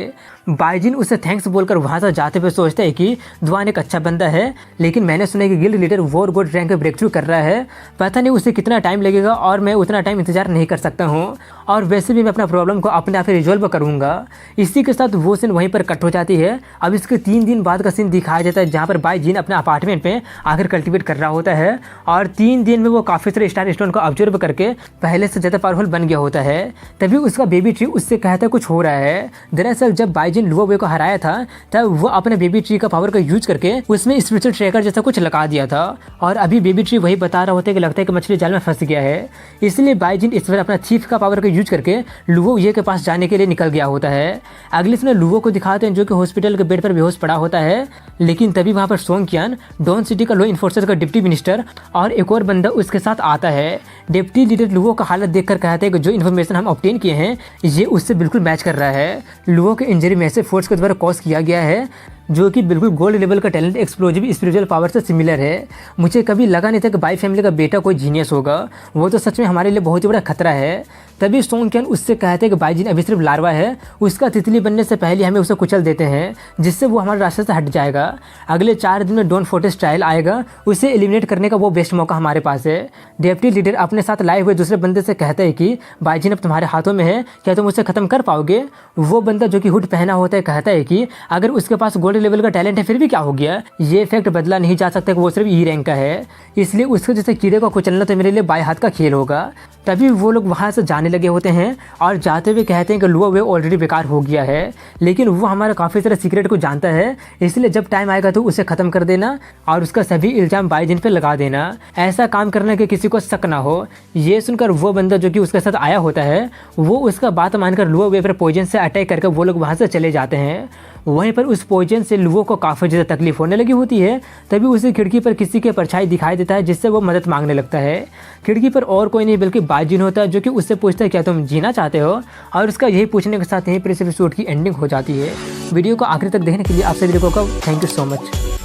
बाइजिन उससे थैंक्स बोलकर वहाँ से जाते हुए सोचता है कि ध्वान एक अच्छा बंदा है, लेकिन मैंने सुना है कि गिल्ड लीडर वॉर गोड रैंक में ब्रेक थ्रू कर रहा है। पता नहीं उसे कितना टाइम लगेगा और मैं उतना टाइम इंतजार नहीं कर सकता हूँ, और वैसे भी मैं अपना प्रॉब्लम को अपने आप ही रिजॉल्व करूँगा। इसी के साथ वो सीन वहीं पर कट हो जाती है। अब इसके 3 दिन बाद का सीन दिखाया जाता है, जहाँ पर बाइजिन अपने अपार्टमेंट में आकर कल्टीवेट कर रहा होता है और 3 दिन में वो काफ़ी सारे स्टार स्टोन को ऑब्जर्व करके पहले से ज़्यादा पावरफुल बन गया होता है। तभी उसका बेबी ट्री उससे कहता है कुछ हो रहा है। दरअसल जब बाइजिन लुओ वे को हराया था तब वो अपने बेबी ट्री का पावर का यूज करके उसमें स्पिरिचुअल ट्रैकर जैसा कुछ लगा दिया था, और अभी बेबी ट्री वही बता रहा होता है कि लगता है कि मछली जाल में फंस गया है। इसलिए बाइजिन इस बार अपना थीफ का पावर का यूज करके लुओ ये के पास जाने के लिए निकल गया होता है। अगले समय लुओ को दिखाते हैं जो कि हॉस्पिटल के बेड पर बेहोश पड़ा होता है, लेकिन तभी वहाँ पर सोंगक्यान, डॉन सिटी का लॉ इन्फोर्सर का डिप्टी मिनिस्टर और एक और बंदा उसके साथ आता है। डिप्टी लीडर लुओ का हालत देखकर कहते हैं कि जो इन्फॉर्मेशन हम ऑब्टेन किए हैं ये उससे बिल्कुल मैच कर रहा है। लुओ के इंजरी मैसिव फोर्स के द्वारा कॉज किया गया है, जो कि बिल्कुल गोल्ड लेवल का टैलेंट एक्सप्लोजिव स्पिरिचुअल पावर से सिमिलर है। मुझे कभी लगा नहीं था कि बाई फैमिली का बेटा कोई जीनियस होगा, वो तो सच में हमारे लिए बहुत ही बड़ा खतरा है। तभी सोंगक्यान उससे कहते हैं कि बाइजिन अभी सिर्फ लार्वा है, उसका तितली बनने से पहले हमें उसे कुचल देते हैं, जिससे वो हमारे रास्ते से हट जाएगा। अगले 4 दिन में डॉन फोर्ट्रेस ट्रायल आएगा, उसे एलिमिनेट करने का वो बेस्ट मौका हमारे पास है। डेप्टी लीडर अपने साथ लाए हुए दूसरे बंदे से कहता है कि बाइजिन अब तुम्हारे हाथों में है, क्या तुम उसे खत्म कर पाओगे? वो बंदा जो कि हुड पहना होता है कहता है कि अगर उसके पास गोल्ड लेवल का टैलेंट है फिर भी क्या हो गया, ये फैक्ट बदला नहीं जा सकता कि वो सिर्फ ई रैंक का है, इसलिए उसके जैसे कीड़े को कुचलना तो मेरे लिए बाएं हाथ का खेल होगा। तभी वो लोग वहाँ से जाने लगे होते हैं और जाते हुए कहते हैं कि लुओ वे ऑलरेडी बेकार हो गया है, लेकिन वो हमारा काफ़ी सारे सीक्रेट को जानता है, इसलिए जब टाइम आएगा तो उसे ख़त्म कर देना और उसका सभी इल्ज़ाम बाइजिन पे लगा देना। ऐसा काम करने के किसी को शक ना हो। ये सुनकर वो बंदा जो कि उसके साथ आया होता है वो उसका बात मानकर लुओ वे पर पॉइजन से अटैक करके वो लोग वहाँ से चले जाते हैं। वहीं पर उस पॉइजन से लुओ को काफ़ी ज़्यादा तकलीफ होने लगी होती है। तभी उसे खिड़की पर किसी के परछाई दिखाई देता है, जिससे वो मदद मांगने लगता है। खिड़की पर और कोई नहीं बल्कि बाइजिन होता है, जो कि उससे पूछता है क्या तुम जीना चाहते हो, और उसका यही पूछने के साथ यहीं पर इस एपिसोड की एंडिंग हो जाती है। वीडियो को आखिर तक देखने के लिए आप सभी लोगों का थैंक यू सो मच।